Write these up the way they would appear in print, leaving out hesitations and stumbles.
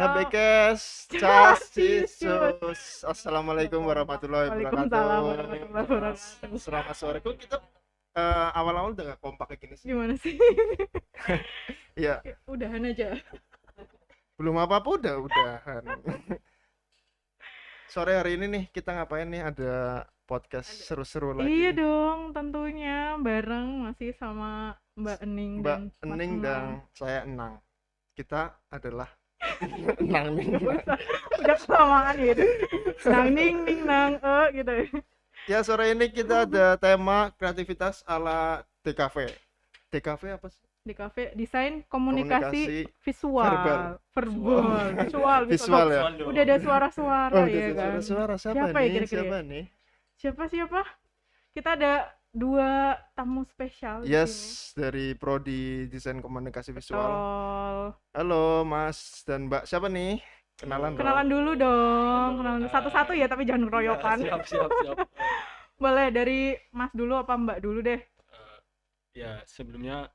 PHBKes, Cassius. Assalamualaikum warahmatullahi Waalaikumsalam wabarakatuh. warahmatullahi wabarakatuh. Selamat sore. Kok kita awal-awal udah gak kompak kayak gini sih? Gimana sih? Iya, Udahan aja. belum apa-apa udahan. Sore hari ini nih kita ngapain nih? Ada podcast seru-seru lagi. Iya dong, tentunya bareng masih sama Mbak Ening Mbak dan Mas Ening Enang. dan saya Enang. Kita adalah Enang nih. Udah kelamaan gitu. Nang ning ning nang gitu. Ya, sore ini kita ada tema kreativitas ala DKV. DKV apa sih? Di kafe desain komunikasi Verbal. Visual ya. Udah ada suara-suara Oh, ya ada kan. suara-suara. Siapa Siapa ya nih? kira-kira? Siapa nih? Siapa? Kita ada 2 tamu spesial di Yes, sini. dari Prodi Desain Komunikasi Visual. Betul. Halo Mas dan Mbak. Siapa nih? Kenalan dong. Kenalan dulu dong. Kenalan satu-satu ya, tapi jangan keroyokan. Siap. Boleh dari Mas dulu apa Mbak dulu deh? Ya, sebelumnya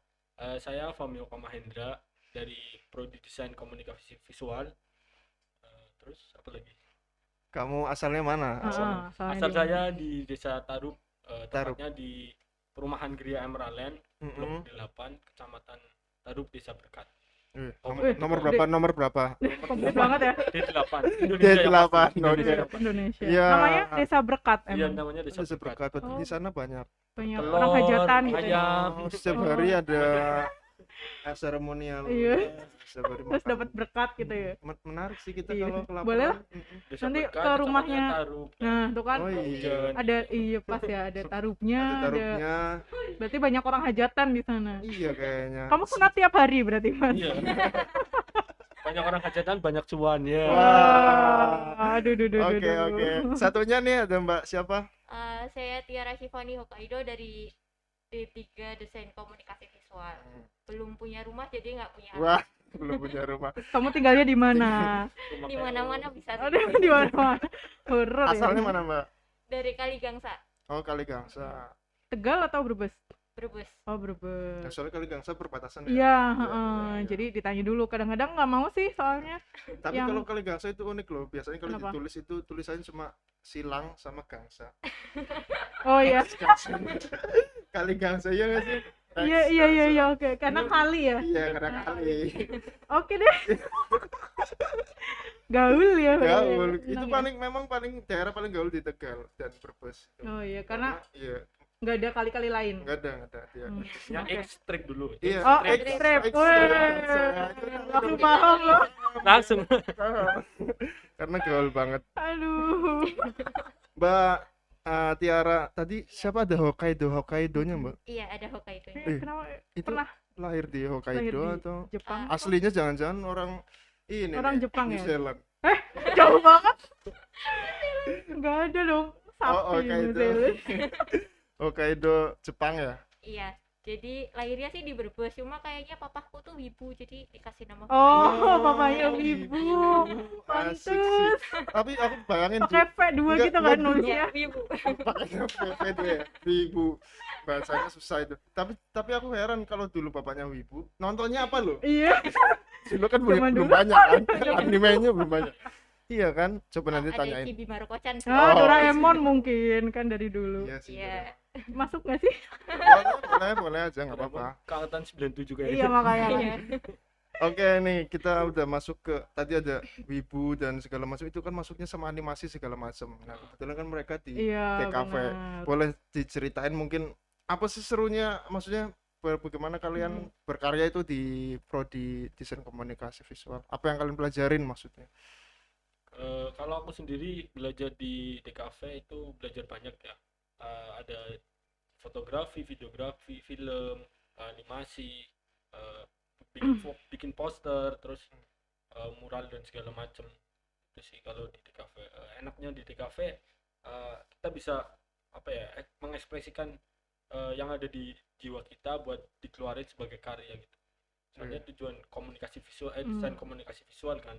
saya Famio Kamahendra dari Prodi Desain Komunikasi Visual. Terus apa lagi? Kamu asalnya mana? Soalnya Asal di- saya di Desa Tarup, Tarup. tepatnya di Perumahan Gria Emerald, Mm-mm. Blok 8, Kecamatan Tarup, Desa Berkat. Nomor berapa? Nomor berapa? komplit banget ya. D8. D8, Indonesia. oke. Indonesia. Iya. Namanya Desa Berkat Iya, emang. namanya Desa Bisa Berkat. berkat. Di sana banyak. Banyak Telur, orang hajatan gitu ya. ayam. Setiap hari ada seremonial. Iya. Setiap hari Terus makan. dapat berkat gitu ya. Menarik sih kita Iya. kalau ke lapangan. Boleh lah. Mm-mm. Desa Nanti Berkat, ke Kecamatan rumahnya. Tarup. Nah, tuh kan Oh iya. ada pas ya, ada tarupnya, Ada tarupnya. berarti banyak orang hajatan di sana. Iya kayaknya. Kamu sunat tiap hari berarti, Mas? Iya. Banyak orang hajatan, banyak cuan ya. Wah. Aduh, Oke. Satunya nih ada Mbak siapa? Saya Tiara Shivani Hokkaido dari D3 Desain Komunikasi Visual. Belum punya rumah jadi nggak punya anak. Wah, belum punya rumah. Kamu tinggalnya di mana? Rumah Di kayak- mana-mana bisa Aduh, di mana-mana. Horor ya. Asalnya mana Mbak? dari Kaligangsa, Oh, Kaligangsa. Tegal atau Brebes? Brebes. Oh, Brebes. Soalnya Kaligangsa perbatasan ya. Iya, iya. jadi ditanya dulu. Kadang-kadang nggak mau sih soalnya. Tapi yang- kalau Kaligangsa itu unik loh. Biasanya kalau Kenapa? ditulis itu tulisannya cuma silang sama gangsa. Oh iya. Kaligangsa ya nggak sih? Iya, oke. Karena kali ya. Iya, karena kali. Oke deh. Gaul ya. Gaul. Enak Itu ya. memang daerah paling gaul di Tegal dan Brebes. Oh iya, karena iya, nggak ada kali-kali lain. nggak ada dia. Ya, Oke. ekstrik dulu. Iya, Oh, Ekstrim. ekstrem. Ekstrim. Langsung paham loh. Langsung. Karena gaul banget. Aduh. Mbak Tiara, tadi siapa ada Hokkaidonya Mbak? Iya, ada Hokkaido-nya. Kenapa Itu pernah lahir di Hokkaido lahir di atau Jepang? aslinya jangan-jangan orang ini Orang nih, Jepang New ya? Zealand. Jauh banget. Nggak ada dong. Sapi Oh, New Hokkaido. Zealand. Hokkaido Jepang ya? Iya. Jadi lahirnya sih di Brebes, cuma kayaknya papaku tuh wibu jadi dikasih nama Oh, Hokkaido. papanya wibu. Asik Pantes. sih. Tapi aku bayangin Pakai V2 Nggak- gitu kan nggak dulu. nulisnya. Wibu. pakai PP ya, wibu. Bahasanya susah itu. Tapi aku heran kalau dulu bapaknya wibu, nontonnya apa loh? Iya. Dulu kan belum Zaman belum dulu. banyak kan, animenya belum banyak. Iya kan? Coba nanti Ada tanyain. Chibi Maruko-chan. Ah, Oh. Doraemon mungkin kan dari dulu. Iya sih. Iya. Masuk nggak sih? Boleh aja nggak apa-apa. Keangkatan 97 kayaknya. Iya makanya. Iya. Oke nih kita udah masuk ke tadi ada wibu dan segala macam itu kan masuknya sama animasi segala macam. Nah kebetulan kan mereka di Iya. TKV. benar. Boleh diceritain mungkin apa sih serunya? Maksudnya bagaimana kalian berkarya itu di Prodi Desain Komunikasi Visual? Apa yang kalian pelajarin maksudnya? Kalau aku sendiri belajar di DKV itu belajar banyak ya. Ada fotografi, videografi, film, animasi, bikin poster, terus mural dan segala macam. Itu sih kalau di DKV. Enaknya di DKV kita bisa apa ya mengekspresikan yang ada di jiwa kita buat dikeluarin sebagai karya gitu. Soalnya tujuan komunikasi visual, desain komunikasi visual kan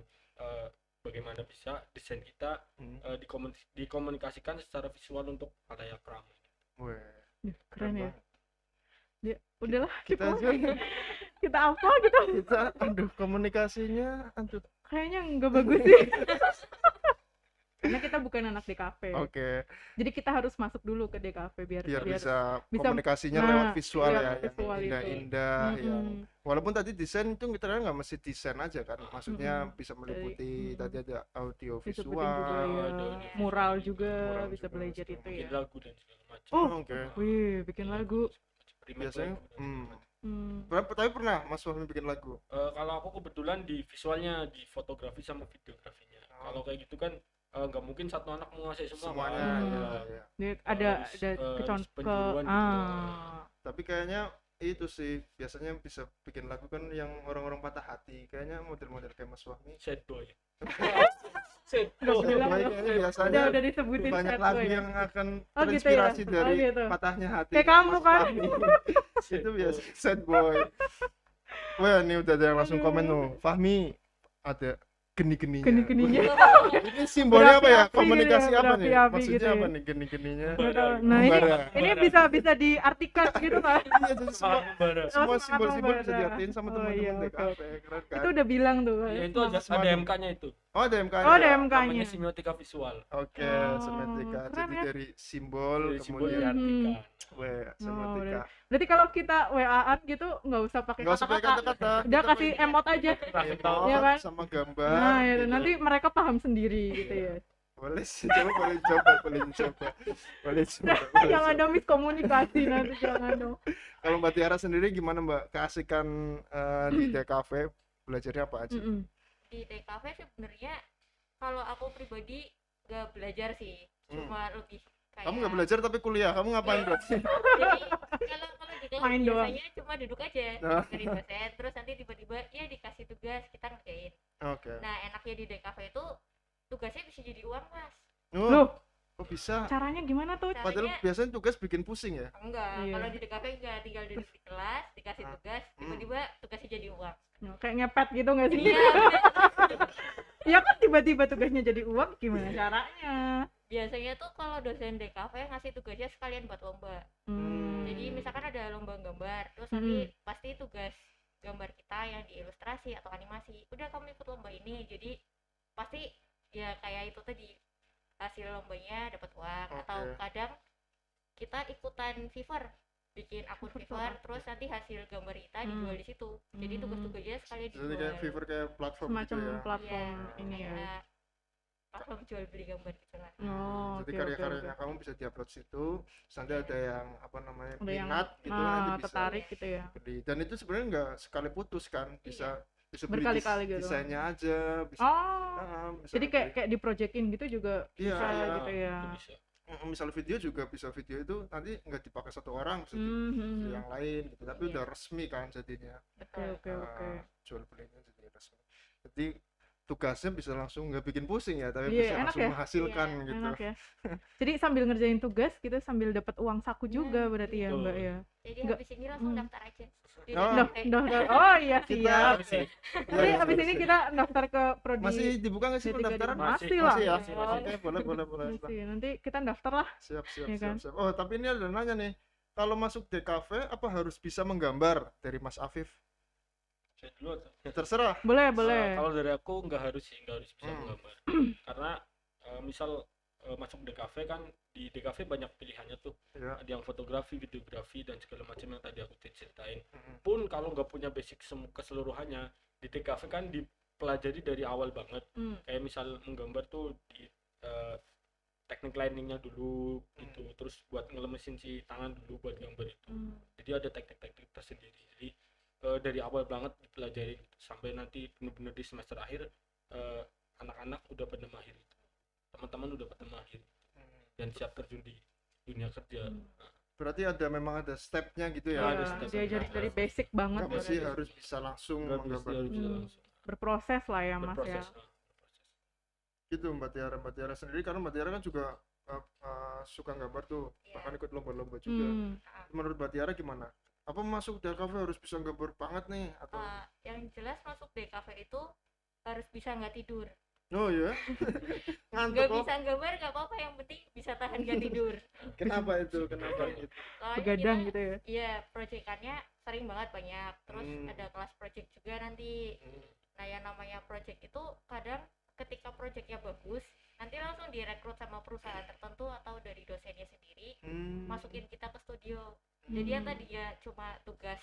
bagaimana bisa desain kita dikomunikasikan secara visual untuk halayak ramai. Weh, Keren ya. banget. Ya, udahlah Kita kita aja kita apa gitu. kita aduh komunikasinya aduh kayaknya nggak bagus sih. Karena kita bukan anak DKV. Oke, Jadi kita harus masuk dulu ke DKV biar biar bisa bisa- komunikasinya nah, lewat visual lewat ya, yang visual itu. indah-indah ya. Mm-mm. Walaupun tadi desain itu kita nggak mesti desain aja kan, maksudnya Mm-mm. bisa meliputi Mm-mm. tadi ada audio Disebutin visual. juga ya. ada Mural juga Mural bisa juga, belajar segala itu bikin ya. lagu dan segala macam. Oh, Oke. wih, bikin lagu. Remake Biasanya, lagu dan segala macam. tapi pernah Mas Fahmi bikin lagu? Kalau aku kebetulan di visualnya, di fotografi sama videografinya. Kalau kayak gitu kan nggak mungkin satu anak menguasai semua Semuanya kan. Hmm. ya. Dia ada harus, kecontoh ke penjuruan gitu. Tapi kayaknya itu sih biasanya bisa bikin lagu kan yang orang-orang patah hati. Kayaknya model-model kayak Mas Fahmi. Sad boy. Nggak bilang Baik, loh. kayaknya biasanya Udah disebutin banyak sad lagu boy. yang akan Oh, gitu ya? terinspirasi Oh, dari gitu. patahnya hati Kayak kamu Mas kan. Fahmi. Itu biasa sad boy. Wah, ini udah ada yang langsung komen tuh. Fahmi ada geni-geninya. Geni-geninya. Ini simbolnya apa ya? Berapi-api Komunikasi gitu ya, apa nih? berapi-api Maksudnya gitu apa ya. nih geni-geninya? Nggak tahu. Membara. Nah, Membara. ini bisa diartikan gitu kan. Iya, jadi semua Semangat membara. semua semangat simbol-simbol bisa membara. diartiin sama Oh, teman-teman iya, DKV. oke. Keren kan? Itu udah bilang tuh. Ya, itu ada Semangat. MK-nya itu. Oh, ada MK. Oh, ada MK-nya. Namanya semiotika visual. Oke, Oh, semiotika. keren Jadi ya. dari simbol Dari simbol kemudian diartikan. semiotika. Berarti kalau kita WA-an gitu nggak usah pakai Enggak usah pakai kata-kata. kata-kata. Udah kita kasih pakai emot aja. Kasih tahu. Iya kan? sama gambar. Nah, itu gitu. nanti mereka paham sendiri gitu ya. Boleh sih, coba boleh coba. Yang ada miskomunikasi nanti jangan dong. Kalau Mbak Tiara sendiri gimana Mbak? Keasikan di DKV belajarnya apa aja? Mm-mm. Di TKV sebenarnya kalau aku pribadi nggak belajar sih, cuma lebih kayak Kamu nggak belajar tapi kuliah, kamu ngapain berarti? jadi kalau di kelas Main doang. biasanya cuma duduk aja Oh. dari dosen, terus nanti tiba-tiba ya dikasih tugas kita ngerjain. Oke. Nah enaknya di DKV itu tugasnya bisa jadi uang mas. Oh, Loh, kok bisa? caranya gimana tuh? Padahal Caranya biasanya tugas bikin pusing ya. enggak, Iya. kalau di DKV enggak, tinggal duduk di kelas dikasih tugas, tiba-tiba tugasnya jadi uang. Kayak ngepet gitu nggak sih? Iya. Ya kan tiba-tiba tugasnya jadi uang, gimana caranya? Biasanya tuh kalau dosen DKV ngasih tugasnya sekalian buat lomba. Jadi misalkan ada lomba gambar, terus nanti pasti tugas gambar kita yang diilustrasi atau animasi, udah kamu ikut lomba ini, jadi pasti ya kayak itu tadi hasil lombanya dapat uang. Atau Oke. kadang kita ikutan Fiverr, bikin akun Fiverr, terus nanti hasil gambar kita dijual di situ, jadi tugas-tugasnya sekalian Jadi kayak dijual. Fiverr kayak platform Semacam gitu ya. platform Iya, ini ya. kayak platform jual beli gambar gitu lah. Oh, Jadi oke, karya-karyanya oke. kamu bisa diupload situ, terus nanti ada yang apa namanya Ada yang minat gitu nanti bisa tertarik gitu ya. beli. Dan itu sebenarnya nggak sekali putus kan, bisa bisa beli Berkali-kali gitu. desainnya aja, bisa. Oh, bisa jadi kayak beli. kayak di projectin gitu juga Iya, bisa iya. gitu ya. Itu bisa. Misal video juga bisa, video itu nanti nggak dipakai satu orang, bisa Mhm. yang lain gitu, tapi Iya. udah resmi kan jadinya. Oke, oke, oke. Jual belinya jadi resmi. Jadi tugasnya bisa langsung nggak bikin pusing ya, tapi Iya, bisa enak langsung ya? menghasilkan Iya, gitu. Enak ya. Jadi sambil ngerjain tugas kita sambil dapat uang saku juga berarti ya, betul. Mbak ya. Jadi Nggak- habis ini langsung Hmm. daftar aja di Oh. DKV. Oh iya Kita- siap. Masih. Jadi Iya, abis iya, ini iya. kita daftar ke prodi Masih dibuka nggak sih D3 pendaftaran? Masih lah. Masih ya. Masih. Oke, boleh. Masih. Nanti kita daftar lah. Siap, Iya kan? siap. Oh, tapi ini ada nanya nih. Kalau masuk DKV apa harus bisa menggambar dari Mas Afif? Saya dulu atau? Terserah. Boleh, boleh. Kalau dari aku nggak harus sih, nggak harus bisa Hmm. menggambar. Karena misal masuk DKV kan, di DKV banyak pilihannya tuh. Ya. Ada yang fotografi, videografi dan segala macam yang tadi aku ceritain. Mm-mm. Pun kalau nggak punya basic keseluruhannya, di DKV kan dipelajari dari awal banget. Hmm. Kayak misal menggambar tuh di teknik liningnya dulu gitu, terus buat ngelemesin si tangan dulu buat gambar itu. Hmm. Jadi ada teknik-teknik tersendiri. Jadi dari awal banget dipelajari gitu, sampai nanti benar-benar di semester akhir anak-anak udah pada mahir itu. Teman-teman udah pada mahir dan siap terjun di dunia kerja. Nah, Berarti memang ada stepnya gitu ya. Iya, Ya, ada step. diajarin dari basic banget. Nggak mesti berarti. harus bisa langsung nggak mesti menggambar. harus bisa Hmm. langsung Berproses lah ya Mas ya. berproses. Gitu Mbak Tiara. Mbak Tiara sendiri karena Mbak Tiara kan juga suka gambar tuh, Iya. bahkan ikut lomba-lomba juga. Hmm. Menurut Mbak Tiara gimana? Apa masuk DKV harus bisa gambar banget nih atau Yang jelas masuk DKV itu harus bisa nggak tidur. Oh ya. Ngantuk Nggak kok. bisa gambar nggak apa-apa, yang penting bisa tahan gak tidur. Kenapa itu? Kenapa gitu? Soalnya Begadang kita, gitu ya. iya, proyekannya sering banget banyak. Terus Hmm. ada kelas project juga nanti. Nah, yang namanya project itu kadang ketika projectnya bagus, nanti langsung direkrut sama perusahaan tertentu atau dari dosennya sendiri, masukin kita ke studio. Jadi yang tadinya cuma tugas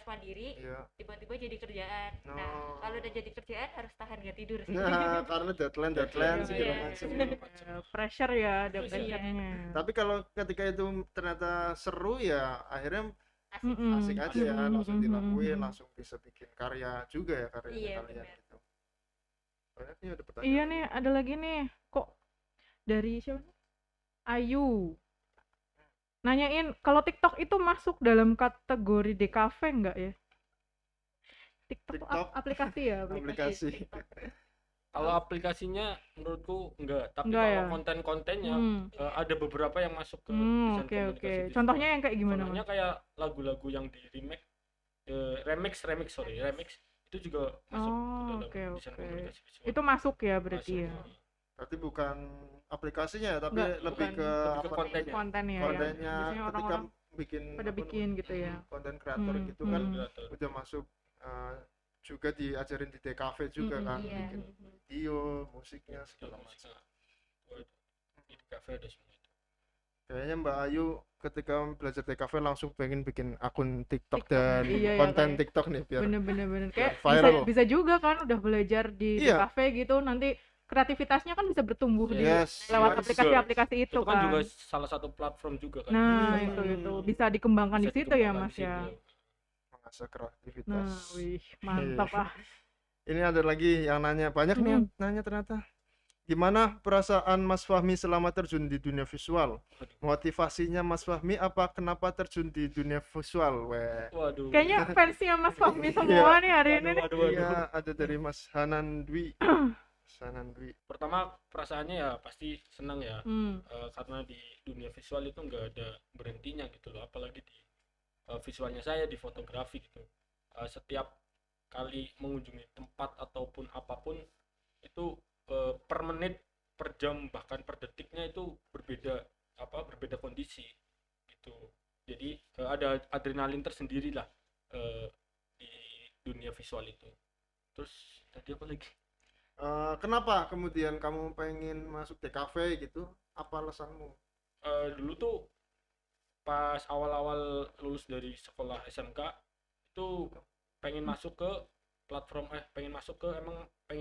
mandiri, Iya. tiba-tiba jadi kerjaan. Nah, Oh. kalau udah jadi kerjaan harus tahan gak tidur sih. Nah, karena deadline Deadline, segala iya. macam. Pressure ya, ada Iya. pressure-nya. Tapi kalau ketika itu ternyata seru ya akhirnya Asik. asik aja ya, langsung dilakuin, Mm-mm. langsung bisa bikin karya juga ya karyanya Iya, kalian benar. gitu. Banyak nih ada pertanyaan. Iya nih, ada lagi nih. Kok dari siapa? Ayu. Nanyain kalau TikTok itu masuk dalam kategori DKV enggak ya? TikTok, tuh TikTok? aplikasi ya, Aplikasi. Kalau aplikasinya menurutku enggak, tapi Enggak kalau ya? konten-kontennya ada beberapa yang masuk ke desain Oke oke. komunikasi visual. Contohnya yang kayak gimana? Contohnya Mas? kayak lagu-lagu yang di remix itu juga masuk ke dalam Oke desain oke. komunikasi visual. Itu masuk ya berarti Masuk. ya. Berarti bukan aplikasinya ya, tapi Enggak, lebih bukan. ke Lebih ke apa, kontennya. Konten ya. kontennya Yang biasanya ketika orang-orang bikin pada apa bikin gitu ya. konten kreator Hmm, gitu kan Kreator. udah masuk juga diajarin di DKV juga Mm-mm, kan, iya. bikin video, musiknya segala Segala macam. macam. Di kafe ada semua itu. Kayaknya Mbak Ayu ketika belajar DKV langsung pengen bikin akun TikTok, TikTok. dan Iya, ya, konten kayak- TikTok nih biar Bener kayak viral. bisa juga kan udah belajar di Iya. kafe gitu, nanti kreativitasnya kan bisa bertumbuh di yes, lewat yes. aplikasi-aplikasi itu Itu kan kan. juga salah satu platform juga kan. Nah, Hmm. itu bisa dikembangkan Bisa di situ ya, dikembangkan Mas di ya. situ. mengasah kreativitas. Nah, wih, mantap Iya. ah. Ini ada lagi yang nanya, banyak nih yang nanya ternyata. Gimana perasaan Mas Fahmi selama terjun di dunia visual? Motivasinya Mas Fahmi apa kenapa terjun di dunia visual? Weh. Waduh. Kayaknya fansnya Mas Fahmi semua nih hari ini nih. Waduh. Iya, ada dari Mas Hanan Dwi. Hanan Dwi. Pertama perasaannya ya pasti senang ya. Hmm. Karena di dunia visual itu nggak ada berhentinya gitu loh, apalagi di visualnya saya di fotografi gitu. Setiap kali mengunjungi tempat ataupun apapun itu per menit, per jam, bahkan per detiknya itu berbeda kondisi gitu. Jadi ada adrenalin tersendiri lah di dunia visual itu. Terus tadi apa lagi? Kenapa kemudian kamu pengen masuk DKV gitu? Apa alasanmu? Dulu tuh pas awal-awal lulus dari sekolah SMK itu pengen masuk ke platform pengen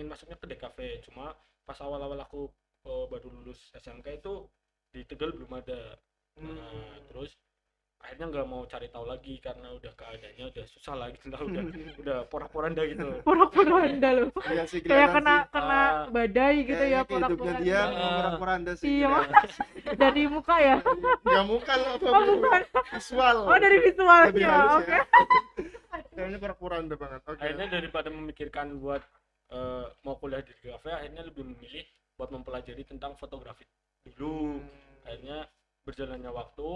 masuknya ke DKV, cuma pas awal-awal aku baru lulus SMK itu di Tegal belum ada. Nah, terus akhirnya nggak mau cari tahu lagi karena udah keadaannya udah susah lagi gitu, udah porak-poranda gitu. Pura-pura Anda loh. Iya sih, Kayak kelihatan sih. kena badai gitu ya, Kayaknya kehidupnya pura-pura. dia Ah. porak-poranda sih. Iya, kelihatan. Dari muka ya. Nggak muka lah, apa Oh, bukan. visual. Oh, dari Lebih visualnya. halus Oke. ya. Kayaknya porak-poranda banget. Oke. Akhirnya daripada memikirkan buat mau kuliah di DKV, akhirnya lebih memilih buat mempelajari tentang fotografi dulu. Akhirnya berjalannya waktu,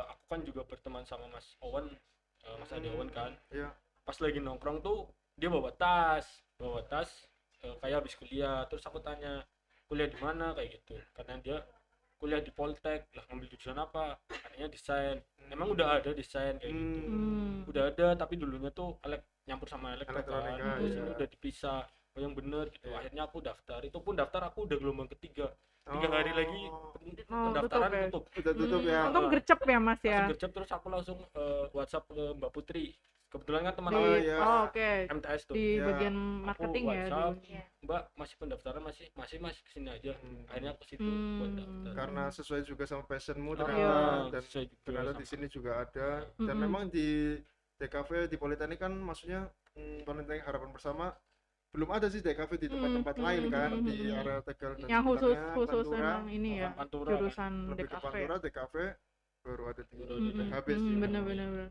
aku kan juga berteman sama Mas Owen, Mas Adi Owen kan. Iya. Pas lagi nongkrong tuh dia bawa tas kayak habis kuliah. Terus aku tanya kuliah di mana kayak gitu, karena dia kuliah di Poltek. Lah ngambil jurusan apa? Katanya desain. Emang udah ada desain kayak gitu. Udah ada, tapi dulunya tuh nyampur sama elektronika, Elektronika, terus iya. ini udah dipisah. Oh, yang bener gitu. Iya. Akhirnya aku daftar. Itu pun daftar aku udah gelombang ketiga. 3 Oh. hari lagi Oh, pendaftaran tutup ya. tutup. Udah tutup ya. Untung gercep ya, Mas ya. Langsung gercep, terus aku langsung WhatsApp ke Mbak Putri. Kebetulan kan teman Di, aku Oh, iya. oke. MTS tuh. Di Ya, bagian Aku marketing ya. WhatsApp, dulu. Iya. Mbak masih pendaftaran masih kesini aja. Akhirnya aku situ buat daftar. Karena sesuai juga sama passionmu Oh, ternyata, iya. dan sesuai juga ternyata sama- di sini juga ada. Dan Mm-mm. memang di DKV di Politeknik kan maksudnya Politeknik Harapan Bersama belum ada sih DKV di tempat-tempat lain kan, di area Tegal dan Yang khusus sekitarnya, Pantura. emang ini ya. Pantura, Jurusan Lebih ke DKV. Pantura, DKV baru ada di Baru ada di PHB sih. Bener.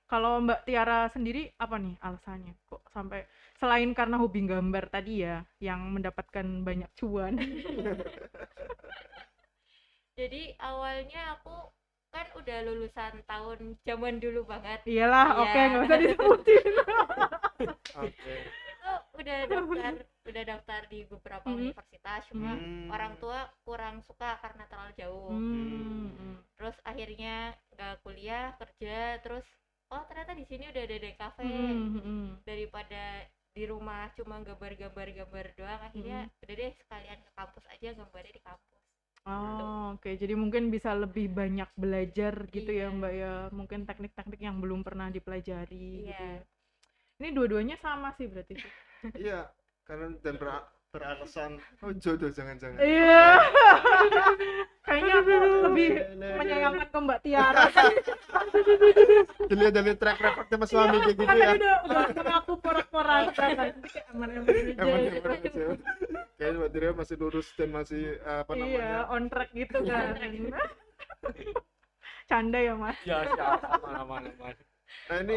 Kalau Mbak Tiara sendiri apa nih alasannya? Kok sampai selain karena hobi gambar tadi ya yang mendapatkan banyak cuan. Jadi awalnya aku kan udah lulusan tahun zaman dulu banget. Iyalah, Iya. oke nggak usah disebutin. Oke. Itu udah daftar di beberapa Mhm. universitas, cuma Hmm. orang tua kurang suka karena terlalu jauh. Terus akhirnya nggak kuliah, kerja, terus oh ternyata di sini udah ada DKV. Daripada di rumah cuma gambar doang, akhirnya udah deh sekalian ke kampus aja, gambarnya di kampus. Oh, oke. Jadi mungkin bisa lebih banyak belajar gitu ya, Iya. Mbak ya. Mungkin teknik-teknik yang belum pernah dipelajari gitu Iya. ya. Ini dua-duanya sama sih berarti. Iya, karena dan beralasan jodoh jangan-jangan. Iya. Kayaknya aku lebih menyayangkan ke Mbak Tiara. Dilihat dari track recordnya Mas Fahmi kayak gitu Kan ya. tadi udah mengaku porak-porak kan. Nanti kayak aman-aman Emang aja. bener aja. Kayaknya Mbak Tira masih lurus dan masih apa Iya, namanya? on track gitu kan. Canda ya, Mas. Ya siap, aman. Nah ini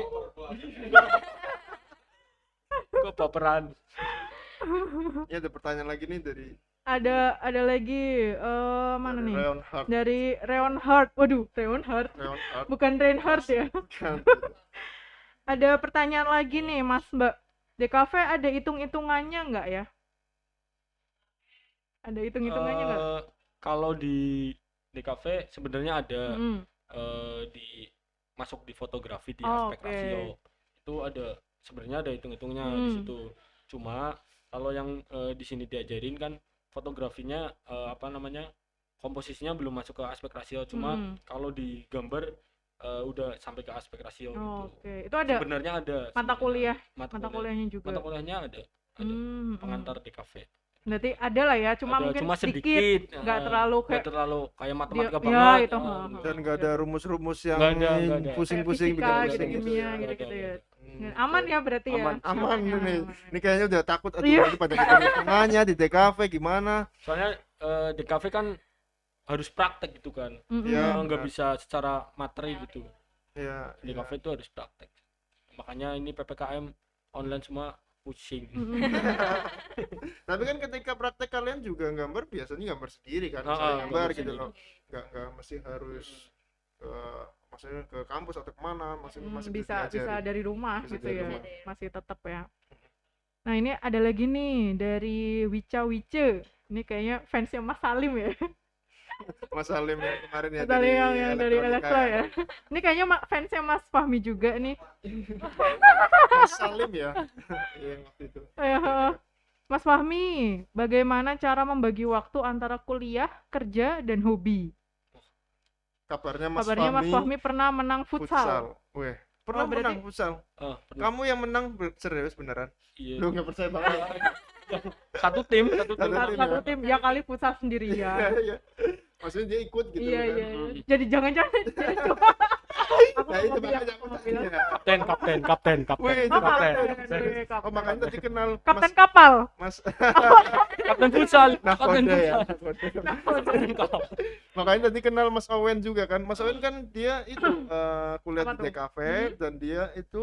Kok baperan? ini ada pertanyaan lagi nih dari Ada lagi mana dari nih? Leonhard. Dari Reinhardt. Waduh, Reinhardt. Leonhard. Bukan Reinhardt ya. Kan. Ada pertanyaan lagi nih, Mas Mbak. DKV ada hitung-hitungannya nggak ya? Ada hitung-hitungannya nggak? Kalau di DKV sebenarnya ada Mm. di masuk di fotografi di Oh, aspek oke. rasio itu ada sebenarnya ada hitung-hitungnya di Hmm. situ. Cuma kalau yang di sini diajarin kan fotografinya apa namanya komposisinya belum masuk ke aspek rasio. Cuma Hmm. kalau di gambar udah sampai ke aspek rasio Oh, gitu. oke. Itu ada Sebenarnya ada mata sebenarnya. kuliah, mata mata kuliah. kuliahnya juga. Mata kuliahnya ada pengantar DKV. Berarti ada lah ya, cuma Ada, mungkin cuma sedikit, nggak terlalu nggak kayak terlalu kayak matematika ya, banget. itu, Dan nggak ada rumus-rumus yang Nggak ada. pusing-pusing fisika bikin gitu, pusing gitu. kimia Nggak gitu-gitu ada. ya. Hmm, Aman oke. ya berarti ya. Aman ya, nih. aman. Ini kayaknya udah takut aduh Iya. nanti pada hitungannya di DKV gimana? Soalnya DKV kan harus praktek gitu kan. Mm-mm. Iya. Nggak benar. bisa secara materi gitu. Iya. DKV itu harus praktek. Makanya ini PPKM online semua pusing. Mm-mm. Tapi kan ketika praktek kalian juga gambar biasanya gambar sendiri kan, Ah, misalnya ah, gambar gambar gitu sendiri. loh. Nggak mesti harus ke maksudnya ke kampus atau kemana, masih bisa diajarin. dari rumah Bisa gitu dari ya. rumah. Masih tetap ya. Nah, ini ada lagi nih dari Wica Wice. Ini kayaknya fansnya Mas Salim ya. Mas Salim yang kemarin ya Mas Salim yang dari elektronika Elektra ya. Ini kayaknya fansnya Mas Fahmi juga nih. Mas Salim ya. Iya yang waktu itu. Mas Fahmi, bagaimana cara membagi waktu antara kuliah, kerja, dan hobi? Kabarnya Mas Kabarnya Mas Fahmi Fahmi pernah menang futsal. Weh, pernah Oh, berarti- menang futsal. Pernah. Kamu yang menang serius beneran? Iya. Lu nggak percaya banget. Satu tim. Satu tim. Satu tim ya kali futsal Iya, sendirian. iya. Maksudnya dia ikut gitu Iya, kan. iya. Hmm. Jadi jangan-jangan dia coba. Aku Nah, itu mau bilang, makanya aku mau tanya. bilang. Kapten. Wih, itu Oh, Kapten. kapten. Oh, makanya tadi kenal Kapten kapal. Mas Kapten futsal. Nakoda ya. Kapten kapal. Makanya tadi kenal Mas Owen juga kan. Mas Owen kan dia itu kuliah Apa di tuh? DKV dan dia itu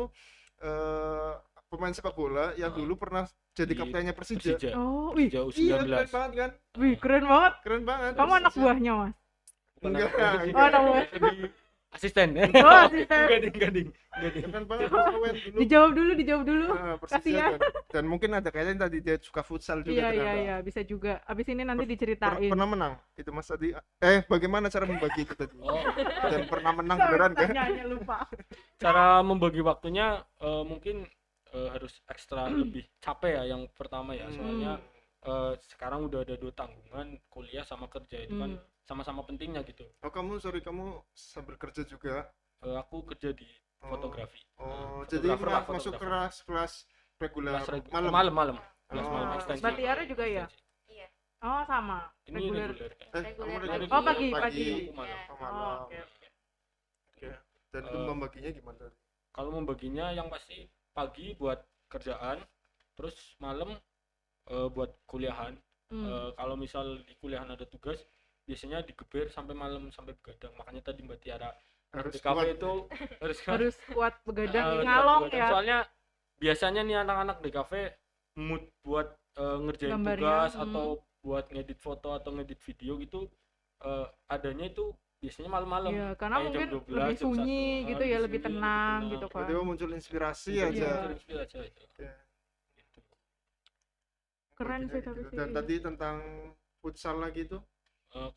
pemain sepak bola yang dulu pernah jadi Di kaptennya Persija. Persija. Oh, wih, Jauh Iya, keren 19. banget kan? wih, keren banget. Keren banget. Kamu anak buahnya, Mas. Enggak. Oh, anak buah. Asisten. Oh, asisten. Gading. Keren banget Mas Owen dulu. Dijawab dulu. Persija Kasihan. dan mungkin ada kayaknya tadi dia suka futsal juga Iya, ternyata. iya, bisa juga. Abis ini nanti diceritain. Pernah menang itu Mas tadi. Bagaimana cara membagi itu tadi? Oh, Dan pernah menang beneran kan? Pertanyaannya lupa. cara membagi waktunya mungkin harus ekstra lebih capek ya yang pertama ya. Soalnya sekarang udah ada 2 tanggungan, kuliah sama kerja itu kan sama-sama pentingnya gitu. Oh, kamu sambil kerja juga. Aku kerja di Oh. fotografi. Oh, jadi Fotografer lah, masuk fotografer. kelas reguler Kelas malam. malam. Kelas Oh. malam ekstensi. Mbak Tiara juga ya? Ekstensi. Iya. Oh, sama. Ini Reguler. reguler kan. Kamu Reguler reguler Oh, pagi. Aku malam. Iya. Oh, malam. Oh, oke. Oke. Dan itu Eh, membaginya gimana? Kalau membaginya yang pasti pagi buat kerjaan, terus malam buat kuliahan. Kalau misal di kuliahan ada tugas, biasanya digeber sampai malam sampai begadang. Makanya tadi Mbak Tiara Harus di kafe kuat. itu Harus kuat begadang, harus ngalong begadang. ya. Soalnya biasanya nih anak-anak di kafe mood buat ngerjain Gambarnya, tugas atau buat ngedit foto atau ngedit video gitu adanya itu biasanya malam-malam. Iya, karena Kayak jam mungkin 12, lebih jam 1. sunyi gitu ya, lebih sunyi, tenang gitu kan. Tiba-tiba muncul inspirasi Iya, aja. inspirasi aja itu. Iya. Gitu. Keren baginya sih tapi gitu. sih. Dan tadi tentang futsal lagi tuh.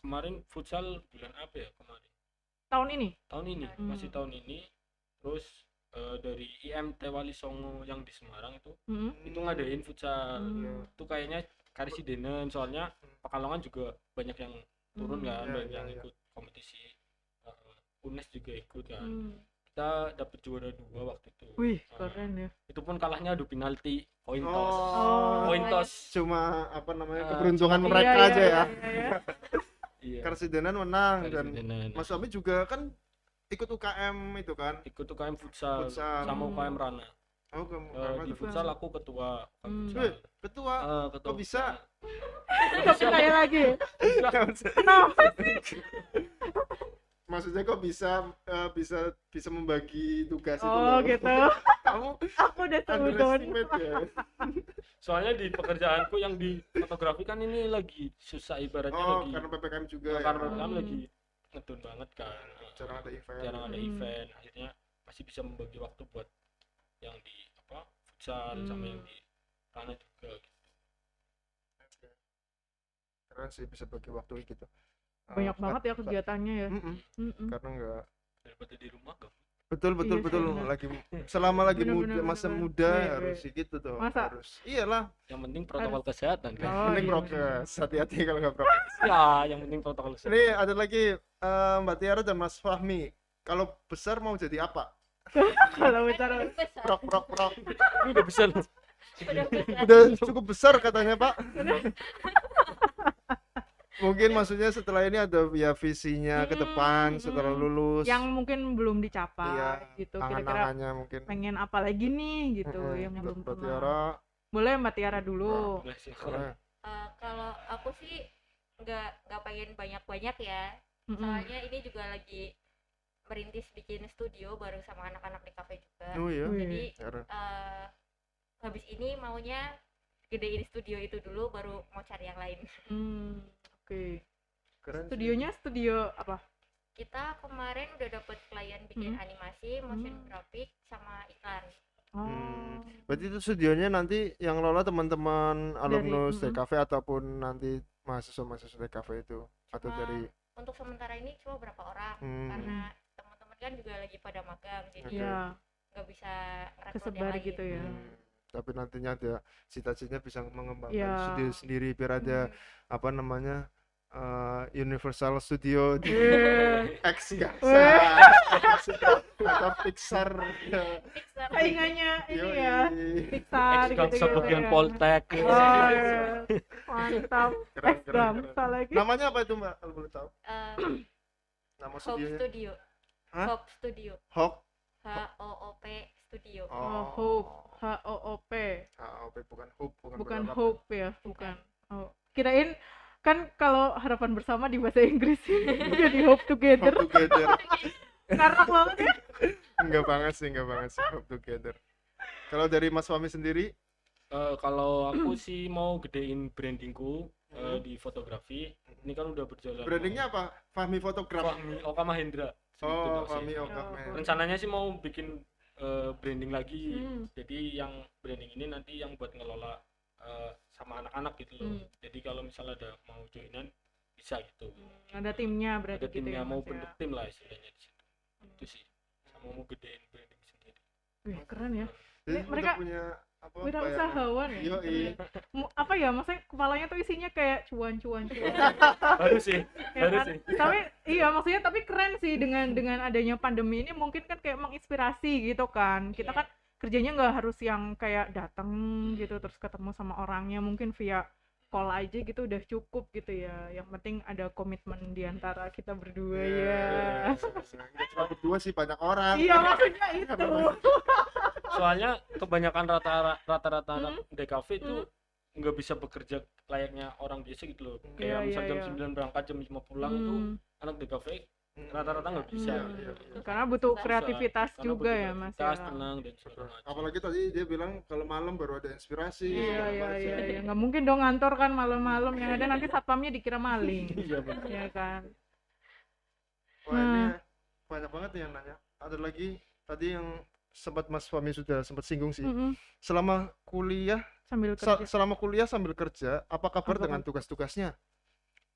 Kemarin futsal bulan apa ya kemarin? Tahun ini. Tahun ini, Hmm. masih tahun ini. Terus dari IMT Wali Songo yang di Semarang itu Mm-mm. ngadain futsal. Hmm. Itu kayaknya Karesidenan, soalnya Pekalongan juga banyak yang turun kan, Iya, banyak iya, yang iya. ikut kompetisi. UNES juga ikut kan. Hmm. Kita dapet juara 2 waktu itu. Wih, Nah, keren ya. itu pun kalahnya adu penalti, koin toss. Oh. Koin toss. Cuma apa namanya Ah, keberuntungan cuma- mereka Iya, aja iya, ya. iya, iya. Iya. Karesidenan menang dan Karesidenan. Mas Fahmi juga kan ikut UKM itu kan. Ikut UKM futsal, Futsal. sama Hmm. UKM Rana. Oh, kamu Di futsal aku ketua UKM Hmm. futsal. Wih, ketua. Ketua Kok bisa? Kok percaya lagi ya? Bisa. Kenapa? Maksudnya kok bisa membagi tugas itu Oh loh. gitu. Kamu Aku udah seudon. underestimate ya. Soalnya di pekerjaanku yang di fotografi kan ini lagi susah, ibaratnya Oh, lagi karena PPKM juga ya. karena PPKM Hmm. lagi ngedon banget kan. Jarang ada event. Jarang ada Hmm. event. Akhirnya masih bisa membagi waktu buat yang di futsal sama yang di Rana juga gitu. Keren sih bisa bagi waktu gitu. Banyak banget ya kegiatannya ya. Mm-mm. Karena enggak Daripada di rumah gak. betul Iya sih, betul bener. lagi selama lagi Bener, muda bener, masa bener. muda Iya, harus iya. gitu tuh. Masa? Harus. Iyalah. Yang penting protokol kesehatan kan. Oh, Mending iya, prokes. Hati-hati kalau nggak prokes. Ya, yang penting protokol kesehatan. Ini ada lagi Mbak Tiara dan Mas Fahmi. Kalau besar mau jadi apa? Kalau bicara Besar. Prok. Ini udah bisa loh. Udah besar. Udah cukup besar katanya Pak. Mungkin maksudnya setelah ini ada ya visinya ke depan setelah lulus. yang mungkin belum dicapai Iya, gitu. Kira-kira angan-angannya mungkin. pengen apa lagi nih gitu yang belum Mbak pernah. Tiara. Boleh Mbak Tiara dulu. Boleh sih. Boleh. Kalau aku sih nggak pengen banyak-banyak ya. Mm-mm. Soalnya ini juga lagi merintis bikin studio bareng sama anak-anak di kafe juga. Oh iya. Wih. Jadi Keren. habis ini maunya gedein studio itu dulu baru mau cari yang lain. Oke. Keren. sih. Studionya studio apa? Kita kemarin udah dapet klien bikin animasi, motion graphic sama iklan. Oh. Berarti itu studionya nanti yang lola teman-teman alumnus TKV ataupun nanti mahasiswa-mahasiswa TKV itu atau Cuma dari untuk sementara ini cuma berapa orang karena teman-teman kan juga lagi pada magang jadi Iya, nggak bisa ngerekrut yang kesebar lain. gitu ya. tapi nantinya ada cita-citanya bisa mengembangkan Iya. studio sendiri biar ada apa namanya Universal Studio di Iya. X enggak atau Pixar Pixar. Saingannya ini Yoi. ya, Pixar gitu Ex-Gangsa gitu bagian ya. Poltek. Oh, iya. Mantap. Keren, keren, Ex-Gangsa lagi. namanya apa itu Mbak kalau boleh tahu nama Hope studionya Studio. Hah? Hope Studio. Hawk HOOP Studio. Oh, Hope. HOOP. bukan Hope Bukan berharap. Hope ya, bukan. Oh, kirain kan kalau harapan bersama di bahasa Inggris jadi Hope Together. Hope Together. Karena banget ya. enggak banget sih Hope Together. Kalau dari Mas Fahmi sendiri Kalau aku sih mau gedein brandingku di fotografi. Ini kan udah berjalan. brandingnya apa? Fahmi Fotografi. Fahmi Oka Mahendra. Oh, Gitu, Fahmi sih. Oka. Rencananya sih mau bikin branding lagi. Hmm. Jadi yang branding ini nanti yang buat ngelola sama anak-anak gitu loh. Jadi kalau misalnya ada mau joinan bisa gitu. Ada timnya berarti Ada gitu timnya ya. mau Mas, ya. bentuk tim lah istilahnya di situ. Itu sih. Sama mau gedein branding sendiri. Wih, keren ya. Jadi mereka udah punya apa? Wirausahawan ya. Yoi. Apa ya, maksudnya kepalanya tuh isinya kayak cuan. Baru sih. Ya Baru kan? sih. Tapi iya maksudnya tapi keren sih dengan adanya pandemi ini mungkin kan kayak menginspirasi gitu kan. Kita Iya. kan kerjanya nggak harus yang kayak datang gitu terus ketemu sama orangnya, mungkin via call aja gitu udah cukup gitu ya. Yang penting ada komitmen di antara kita berdua ya. Nggak cuma berdua sih, banyak orang. Iya maksudnya itu. Soalnya kebanyakan rata-rata anak DKV itu nggak bisa bekerja layaknya orang biasa gitu loh. Kayak Iya, misal iya, jam iya. 9 berangkat jam 5 pulang itu anak DKV rata-rata nggak bisa. Iya. Karena butuh Susah. kreativitas Karena juga butuh ya Mas ya. kreativitas, tenang dan segala macam. Apalagi tadi dia bilang kalau malam baru ada inspirasi. Iya segala iya macam. iya nggak mungkin dong ngantor kan malam-malam, yang ada nanti satpamnya dikira maling. Iya benar. Ya kan. Wah, ini banyak banget nih yang nanya. Ada lagi tadi yang sempat Mas Fahmi sudah sempat singgung sih. Mm-mm. Selama kuliah Sambil kerja. selama kuliah sambil kerja, apa kabar Apa dengan tugas-tugasnya?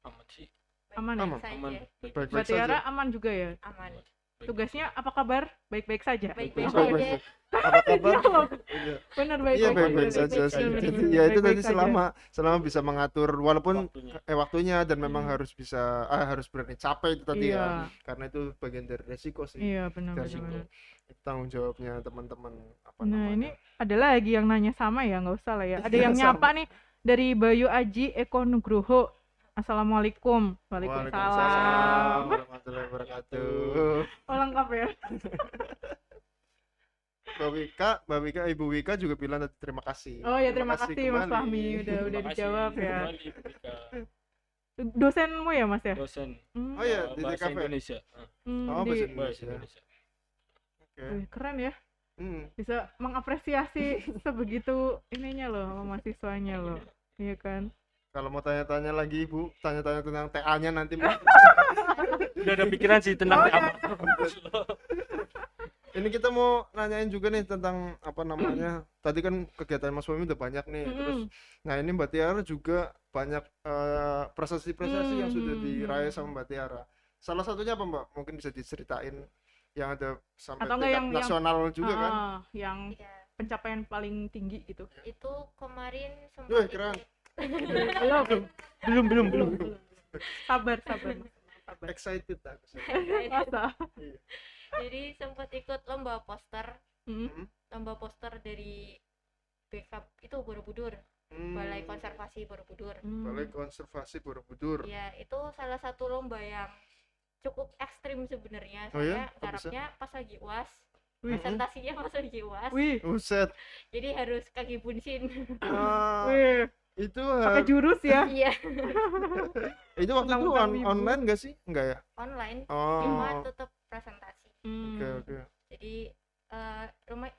Aman sih. Aman ya? Aman. saja. Aman. Baik-baik Mbak saja. Tiara aman juga ya? Aman. Tugasnya apa kabar? Baik-baik saja. Baik-baik Baik-baik saja. Apa kabar? Jawab. Iya. Benar Iya baik-baik baik-baik saja. saja sih. Benar, Jadi, benar, ya itu baik-baik tadi saja. selama bisa mengatur walaupun Waktunya. waktunya dan memang Hmm. harus bisa harus berani capek itu tadi Iya. ya. Karena itu bagian dari resiko sih. Iya benar Dan benar. itu tanggung jawabnya teman-teman apa Nah ini namanya. ada lagi yang nanya sama ya, nggak usah lah ya. Ada yang Sama. nyapa nih dari Bayu Aji Eko Nugroho. Assalamualaikum. Waalaikumsalam. Waalaikumsalam warahmatullahi wabarakatuh. Oh lengkap ya. Mbak Wika, Ibu Wika juga bilang tadi terima kasih. Oh ya terima kasih Mas kembali. Fahmi udah Terima kasih. dijawab ya. Kembali ketika Dosenmu ya Mas ya? dosen Hmm, Oh iya, di bahasa DKV. Indonesia. Oh, bahasa di- Bahasa Indonesia. Indonesia. Oke. Wih, keren ya. Hmm. Bisa mengapresiasi sebegitu ininya loh sama mahasiswanya loh. Iya kan? Kalau mau tanya-tanya lagi Ibu, tanya-tanya tentang TA-nya nanti Mbak. Udah ada pikiran sih tentang Oh, apa. Ini kita mau nanyain juga nih tentang apa namanya. Tadi kan kegiatan Mas Fahmi udah banyak nih. Terus nah ini Mbak Tiara juga banyak prestasi-prestasi yang sudah diraih sama Mbak Tiara. Salah satunya apa Mbak? Mungkin bisa diceritain yang ada sampai Atau enggak tingkat yang- nasional juga kan? Yang Iya. pencapaian paling tinggi gitu. Itu kemarin Wih, sempat keren. Belum. Sabar. Mas. Sabar. Excited aku. Masa? jadi sempat ikut lomba poster Hmm. lomba poster dari backup itu Borobudur, Balai Konservasi Borobudur. Balai Konservasi Borobudur. Ya itu salah satu lomba yang cukup ekstrim sebenarnya. Oh ya? Soalnya Kok bisa? garapnya pas lagi UAS, Wih. presentasinya pas lagi UAS, Wih. Buset. jadi harus kaki bunsin. Ah, Wih. itu Pakai jurus ya. Iya, itu waktu itu Undang-undang ibu. online gak sih? Enggak ya? online, Oh. cuma tetap presentasi. Oke, oke. Jadi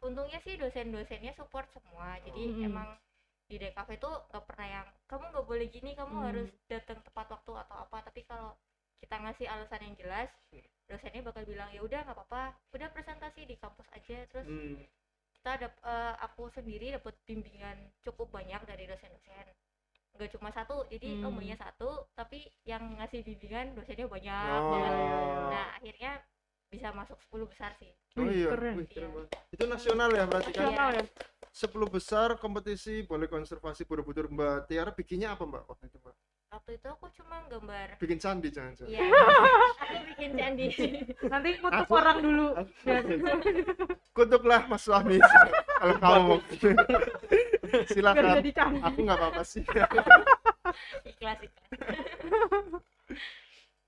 untungnya sih dosen-dosennya support semua. Jadi emang di DKV itu nggak pernah yang kamu nggak boleh gini, kamu harus datang tepat waktu atau apa. Tapi kalau kita ngasih alasan yang jelas, dosennya bakal bilang ya udah nggak apa-apa, udah presentasi di kampus aja. Terus kita aku sendiri dapat bimbingan cukup banyak dari dosen-dosen. Nggak cuma satu, jadi lombanya satu, tapi yang ngasih bimbingan dosennya banyak Oh. banget. Nah akhirnya bisa masuk 10 besar sih. Oh Wih, iya, keren. wih, keren banget. Itu nasional ya berarti kan? Nasional ya. 10 besar kompetisi Balai Konservasi Borobudur. Mbak Tiara bikinnya apa Mbak waktu itu Mbak? Waktu itu aku cuma gambar. Bikin candi jangan-jangan. Iya. Aku bikin candi. Nanti ngutuk Aku- orang dulu. Kutuklah Mas Fahmi kalau kamu mau. Biar Silakan. jadi canggih. Aku nggak apa-apa sih. Ikhlas.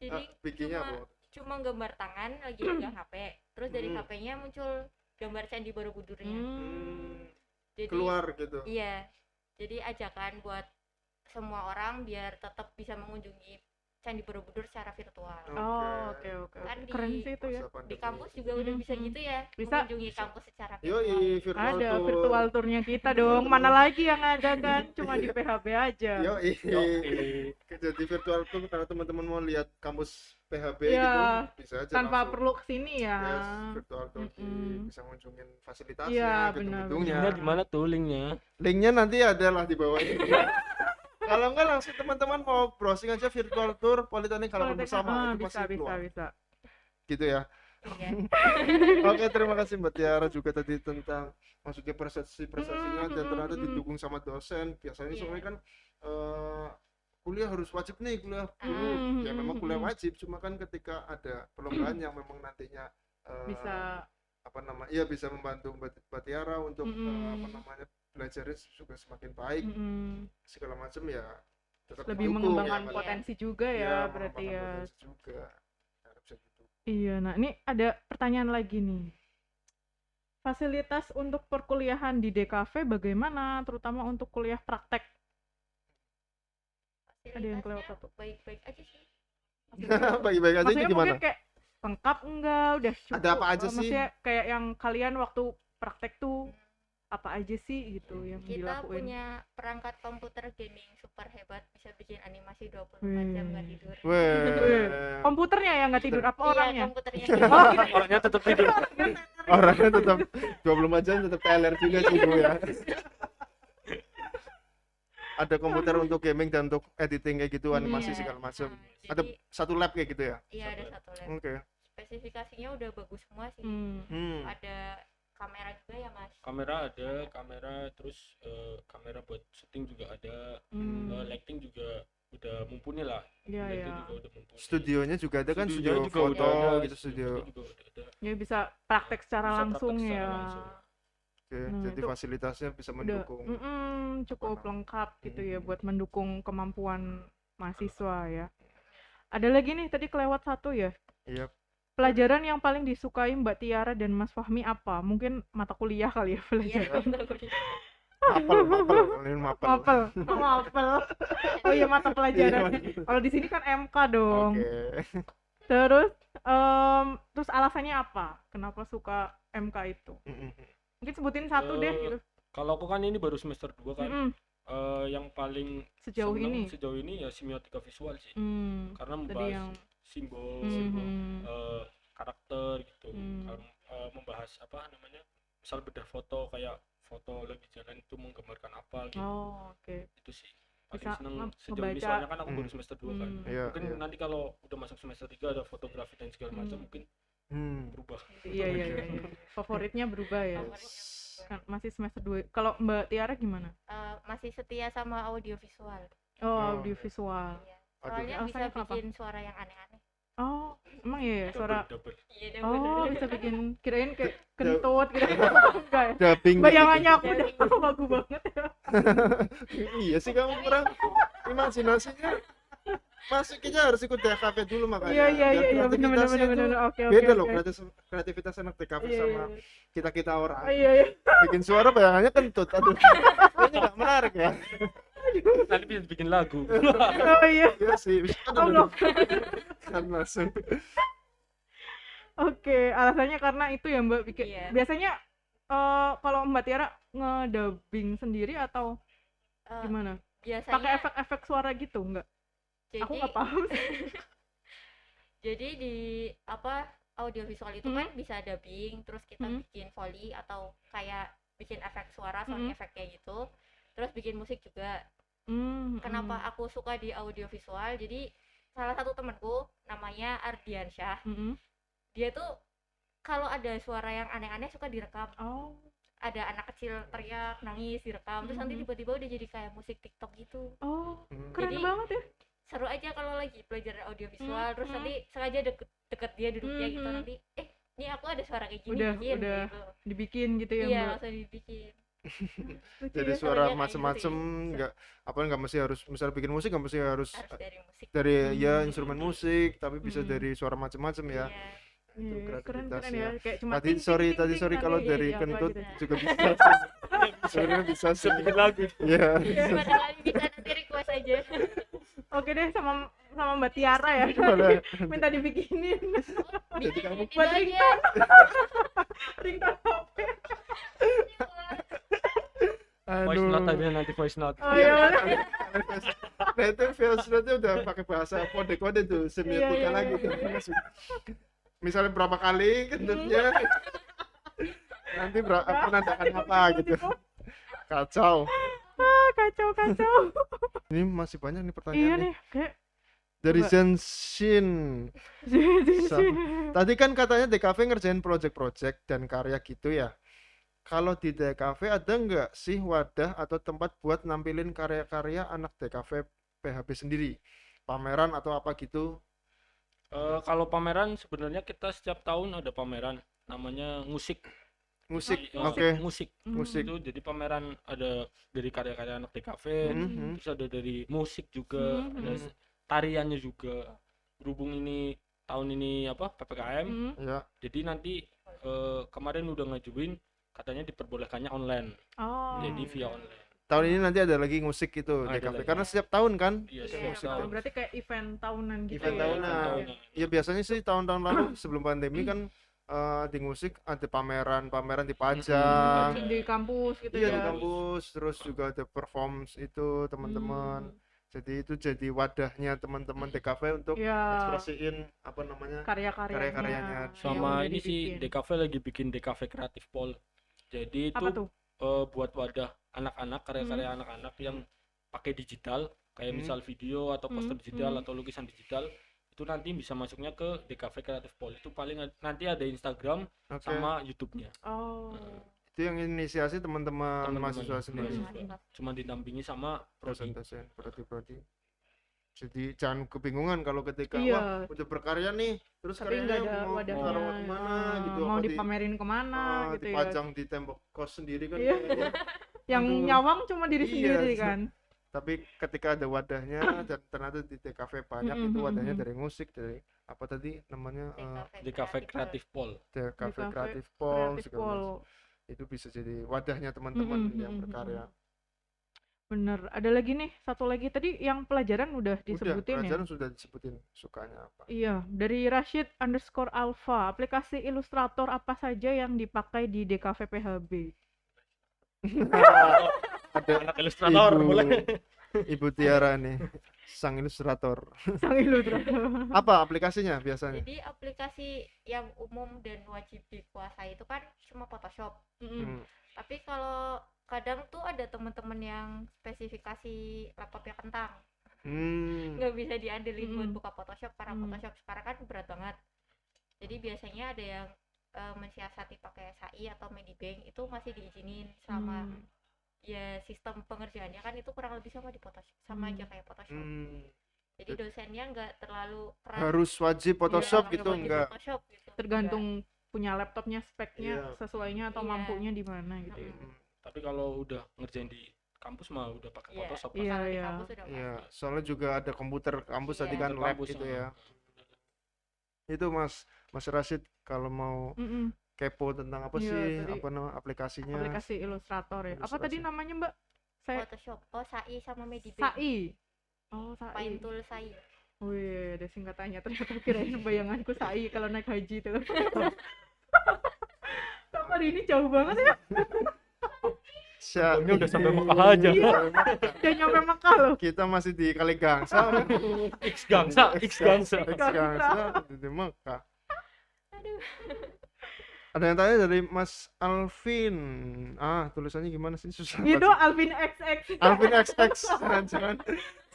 Jadi Bikinnya apa? cuma gambar tangan lagi pegang HP. Terus dari Hmm. HP-nya muncul gambar candi Borobudurnya. Jadi Keluar gitu. iya. Jadi ajakan buat semua orang biar tetap bisa mengunjungi Candi Borobudur secara virtual. Oh, oke. Kan Keren di- sih itu ya. Masa pandemi. Di kampus juga udah bisa gitu ya, Bisa. mengunjungi kampus secara virtual. Yoi, virtual Ada tour. virtual tournya kita dong. Mana lagi yang ada kan? Cuma di PHB aja. Yoi. Yoi. Jadi virtual tour karena teman-teman mau lihat kampus PHB Iya, gitu bisa aja Tanpa langsung. perlu kesini ya. Yes, virtual tour Mm-mm. bisa ngunjungin fasilitasnya, Iya, benar, gedung-gedungnya. Linknya di mana tuh linknya? Linknya nanti ada lah di bawah ini. Kalau enggak langsung teman-teman mau browsing aja virtual tour Politeknik Harapan Bersama itu bisa, masih keluar. bisa. Gitu ya. Iya. Oke, terima kasih Mbak Tiara juga tadi tentang maksudnya prestasinya dan ternyata didukung sama dosen. Biasanya Iya. soalnya kan kuliah harus wajib nih kuliah dulu. Ya memang kuliah wajib, cuma kan ketika ada perlombaan yang memang nantinya Bisa apa namanya? Iya bisa membantu Mbak Tiara untuk apa namanya? Belajarnya juga semakin baik segala macam ya. Tetap lebih didukung, mengembangkan ya, Mbak. potensi juga Iya, ya berarti mengembangkan ya. potensi juga. Harus bisa gitu. Iya, nah ini ada pertanyaan lagi nih. Fasilitas untuk perkuliahan di DKV bagaimana, terutama untuk kuliah praktek? Ada yang kelewat Fasilitasnya satu. baik-baik aja sih. Baik-baik aja itu Maksudnya gimana? mungkin kayak lengkap enggak, udah cukup. Ada apa aja sih? Maksudnya kayak yang kalian waktu praktek tuh apa aja sih gitu yang Kita dilakuin. punya perangkat komputer gaming super hebat, bisa bikin animasi 24 jam nggak tidur. Weh, Komputernya yang nggak tidur apa Iya, orangnya? komputernya. Orangnya tetap tidur. orangnya tetap 24 jam tetap teler juga sih Bu ya. Ada komputer untuk gaming dan untuk editing kayak gitu, animasi Iya. segala macam. Nah, Ada jadi satu lab kayak gitu ya. iya ada satu lab. Oke. Spesifikasinya udah bagus semua sih. Hmm. Ada kamera juga ya Mas. Kamera ada, kamera terus kamera buat syuting juga ada, lighting juga udah mumpuni lah. Iya Lighting ya. juga udah mumpuni. Studionya juga ada kan, Studionya studio juga foto udah ada, gitu, studio. juga udah ada. Ya bisa praktek secara Bisa langsung praktek ya. secara langsung. Oke, Nah, jadi itu fasilitasnya bisa Udah mendukung. cukup Apa lengkap gitu ya Hmm. buat mendukung kemampuan mahasiswa ya. Ada lagi nih tadi kelewat satu ya. Iya. Pelajaran yang paling disukai Mbak Tiara dan Mas Fahmi apa? Mungkin mata kuliah kali ya Iya, pelajaran. Mapel, ini mapel. Mapel. Oh, mapel. Oh iya mata pelajarannya. Kalau di sini kan MK dong. Oke. Terus terus alasannya apa? Kenapa suka MK itu? Mungkin sebutin satu deh Eh, gitu. Kalau aku kan ini baru semester 2 kan. Mm-mm. Yang paling Sejauh seneng ini. sejauh ini ya semiotika visual sih. Karena Tadi membahas yang simbol, Mhm. karakter gitu. Hmm. Membahas apa namanya? Misal bedah foto kayak foto lagi jalan itu menggambarkan apa gitu. Oh, oke. Itu sih paling Bisa seneng sejauh ini, ngebaca. soalnya kan aku baru semester 2 kan. Iya, Mungkin iya. nanti kalau udah masuk semester 3 ada fotografi dan segala macam mungkin berubah. Iya, iya, iya, iya. Favoritnya berubah ya. Favoritnya Kan masih semester 2. Kalau Mbak Tiara gimana? masih setia sama audiovisual. Oh, Oh. audiovisual. Iya. Aduh. Soalnya bisa Alasannya kenapa? bikin suara yang aneh-aneh. Oh, emang iya ya suara. Double. Iya, Oh, bisa bikin kirain kayak kentut gitu. Enggak ya. Dubbing. Bayangannya aku udah bagus banget ya. Iya sih, kamu kurang imajinasinya. Masuknya harus ikut DKV dulu makanya. Iya, iya, Biar iya, iya, bener, bener, kreativitasnya bener, itu bener. Oke, oke. Beda loh oke. kreativitas anak DKV Iya, sama iya. kita orang. Oh, iya, iya. Bikin suara bayangannya kentut. Aduh. Ini nggak menarik ya. Nanti bisa bikin lagu. Oh, iya. Iya sih. Allah. Kan langsung. Oke, alasannya karena itu ya Mbak bikin. Iya. Biasanya kalau Mbak Tiara ngedubbing sendiri atau Eh, gimana? biasanya Pakai efek-efek suara gitu enggak? Aku jadi nggak paham. jadi di apa audiovisual itu kan bisa dubbing, terus kita bikin foley atau kayak bikin efek suara, sound effect kayak gitu. Terus bikin musik juga. Kenapa aku suka di audiovisual? Jadi salah satu temanku namanya Ardiansyah. Dia tuh kalau ada suara yang aneh-aneh suka direkam. Oh. Ada anak kecil teriak, nangis, direkam. Terus nanti tiba-tiba udah jadi kayak musik TikTok gitu. Oh, keren Jadi, banget ya. Seru aja kalau lagi belajar audiovisual. Terus nanti sengaja deket dia duduknya gitu. Nanti ini aku ada suara kayak gini bikin Udah gitu. dibikin gitu ya Iya, Mbak. langsung dibikin. Lucu Jadi ya. suara kayak macem-macem, gitu nggak mesti harus, misal bikin musik nggak mesti harus Harus dari musik. dari ya instrumen musik, tapi bisa Hmm. dari suara macem-macem ya. Iya. Itu Iya, keren kreativitas ya. Kayak cuma Tadi sorry kalau nanti dari apa kentut gitu. juga bisa. Sebenarnya bisa sih. Bikin lagu. Iya. Gimana kali bisa nanti request aja. Oke deh sama Mbak Tiara ya. Gimana? Minta dibikinin Jadi kamu buat aja. ringtone. Ringtone HP. Voice note aja nanti voice note. Oh iya. Nah itu voice note-nya udah pakai bahasa kode-kode tuh, semiotika Iya, iya, lagi tuh. iya. Misalnya berapa kali kentutnya, nanti penandakan apa gitu. Kacau. Kacau. Ini masih banyak nih Iya pertanyaan nih. nih, kayak Dari Coba. Zenshin. Tadi kan katanya DKV ngerjain project-project dan karya gitu ya. Kalau di DKV ada nggak sih wadah atau tempat buat nampilin karya-karya anak DKV PHB sendiri? Pameran atau apa gitu? Kalau pameran sebenarnya kita setiap tahun ada pameran namanya musik. Musik, Iya, oke. Musik. Musik. Itu jadi pameran ada dari karya-karya anak DKV, Mhm. terus ada dari musik juga, ada tariannya juga. Berhubung ini tahun ini apa PPKM, Ya. jadi nanti kemarin udah ngajuin katanya diperbolehkannya online. Oh. Jadi via online. Tahun ini nanti ada lagi musik gitu Ada DKV lagi. karena setiap tahun kan? Iya, Iya, setiap musik tahun. tuh. berarti kayak event tahunan gitu Event ya. tahunan. Tahunan. Ya biasanya sih tahun-tahun lalu sebelum pandemi kan di musik ada pameran dipajang. Di kampus gitu Iya ya. di kampus, terus juga ada performs itu teman-teman. Jadi itu jadi wadahnya teman-teman DKV untuk Ya, ekspresiin apa namanya karya-karyanya karya-karyanya. yang Sama udah ini sih dibikin. DKV lagi bikin DKV Kreatif Pol. Jadi itu Apa tuh? buat wadah anak-anak, karya-karya anak-anak yang pakai digital, kayak misal video atau poster digital atau lukisan digital, itu nanti bisa masuknya ke DKV Kreatif Pol. Itu paling nanti ada Instagram Oke. sama YouTube-nya. Oh. Itu yang inisiasi teman-teman Teman-teman mahasiswa sendiri. mahasiswa. Cuma didampingi sama prodi. Dosen prodi. Jadi jangan kebingungan kalau ketika Iya. wah udah berkarya nih, terus Tapi nggak karyanya ada mau wadahnya. taruh kemana gitu, Mau apa dipamerin kemana gitu ya. dipajang di tembok kos sendiri kan Iya. kayaknya. Yang Aduh. nyawang cuma diri Iya, sendiri kan. Tapi ketika ada wadahnya dan ternyata di DKV banyak itu wadahnya dari musik, dari apa tadi namanya DKV Kreatif Pol. DKV DKV Kreatif Pol Kreatif segala Pol. macam. Itu bisa jadi wadahnya teman-teman yang berkarya. Bener. Ada lagi nih, satu lagi tadi yang pelajaran udah disebutin ya. Pelajaran sudah disebutin sukanya apa. Iya, dari Rashid_Alpha, aplikasi ilustrator apa saja yang dipakai di DKV PHB? Ada Anak ilustrator boleh. Ibu Tiara nih, sang ilustrator. Sang ilustrator. Apa aplikasinya biasanya? Jadi aplikasi yang umum dan wajib dikuasai itu kan cuma Photoshop. Hmm. Tapi kalau kadang tuh ada teman-teman yang spesifikasi laptopnya kentang, nggak bisa diandelin buat buka Photoshop karena Photoshop sekarang kan berat banget. Jadi biasanya ada yang mensiasati pakai SAI atau Medibank, itu masih diizinin selama ya sistem pengerjaannya kan itu kurang lebih sama di Photoshop, sama aja kayak Photoshop. Jadi dosennya nggak terlalu keras. Harus wajib Photoshop Iya, gitu wajib enggak? Photoshop gitu. Tergantung punya laptopnya, speknya Iya. sesuainya atau Iya. mampunya di mana gitu ya. Tapi kalau udah ngerjain di kampus mah udah pakai Iya. Photoshop. Iya, Kalau di iya. kampus udah Iya, pasti. soalnya juga ada komputer kampus tadi Iya. kan Komputer lab kampus, gitu ya. Itu Mas Rashid kalau mau kepo tentang apa Iya, sih tadi apa nama aplikasinya? aplikasi ilustrator ya. Apa tadi Ilustrasi. namanya, Mbak? Saya Photoshop. Oh, SAI sama Medibank. SAI. Oh, SAI. Paint tool SAI. Wih, ada singkatannya, ternyata kirain bayanganku SAI kalau naik haji itu. Kok hari ini jauh banget ya? Ini udah sampai Mekah aja. Iya. Udah nyampe Mekah loh. Kita masih di Kaligangsa. X Gangsa. X Gangsa di Mekah. Ada yang tanya dari Mas Alvin. Tulisannya gimana sih? Susah Itu banget. Alvin XX. Alvin XX. Jangan.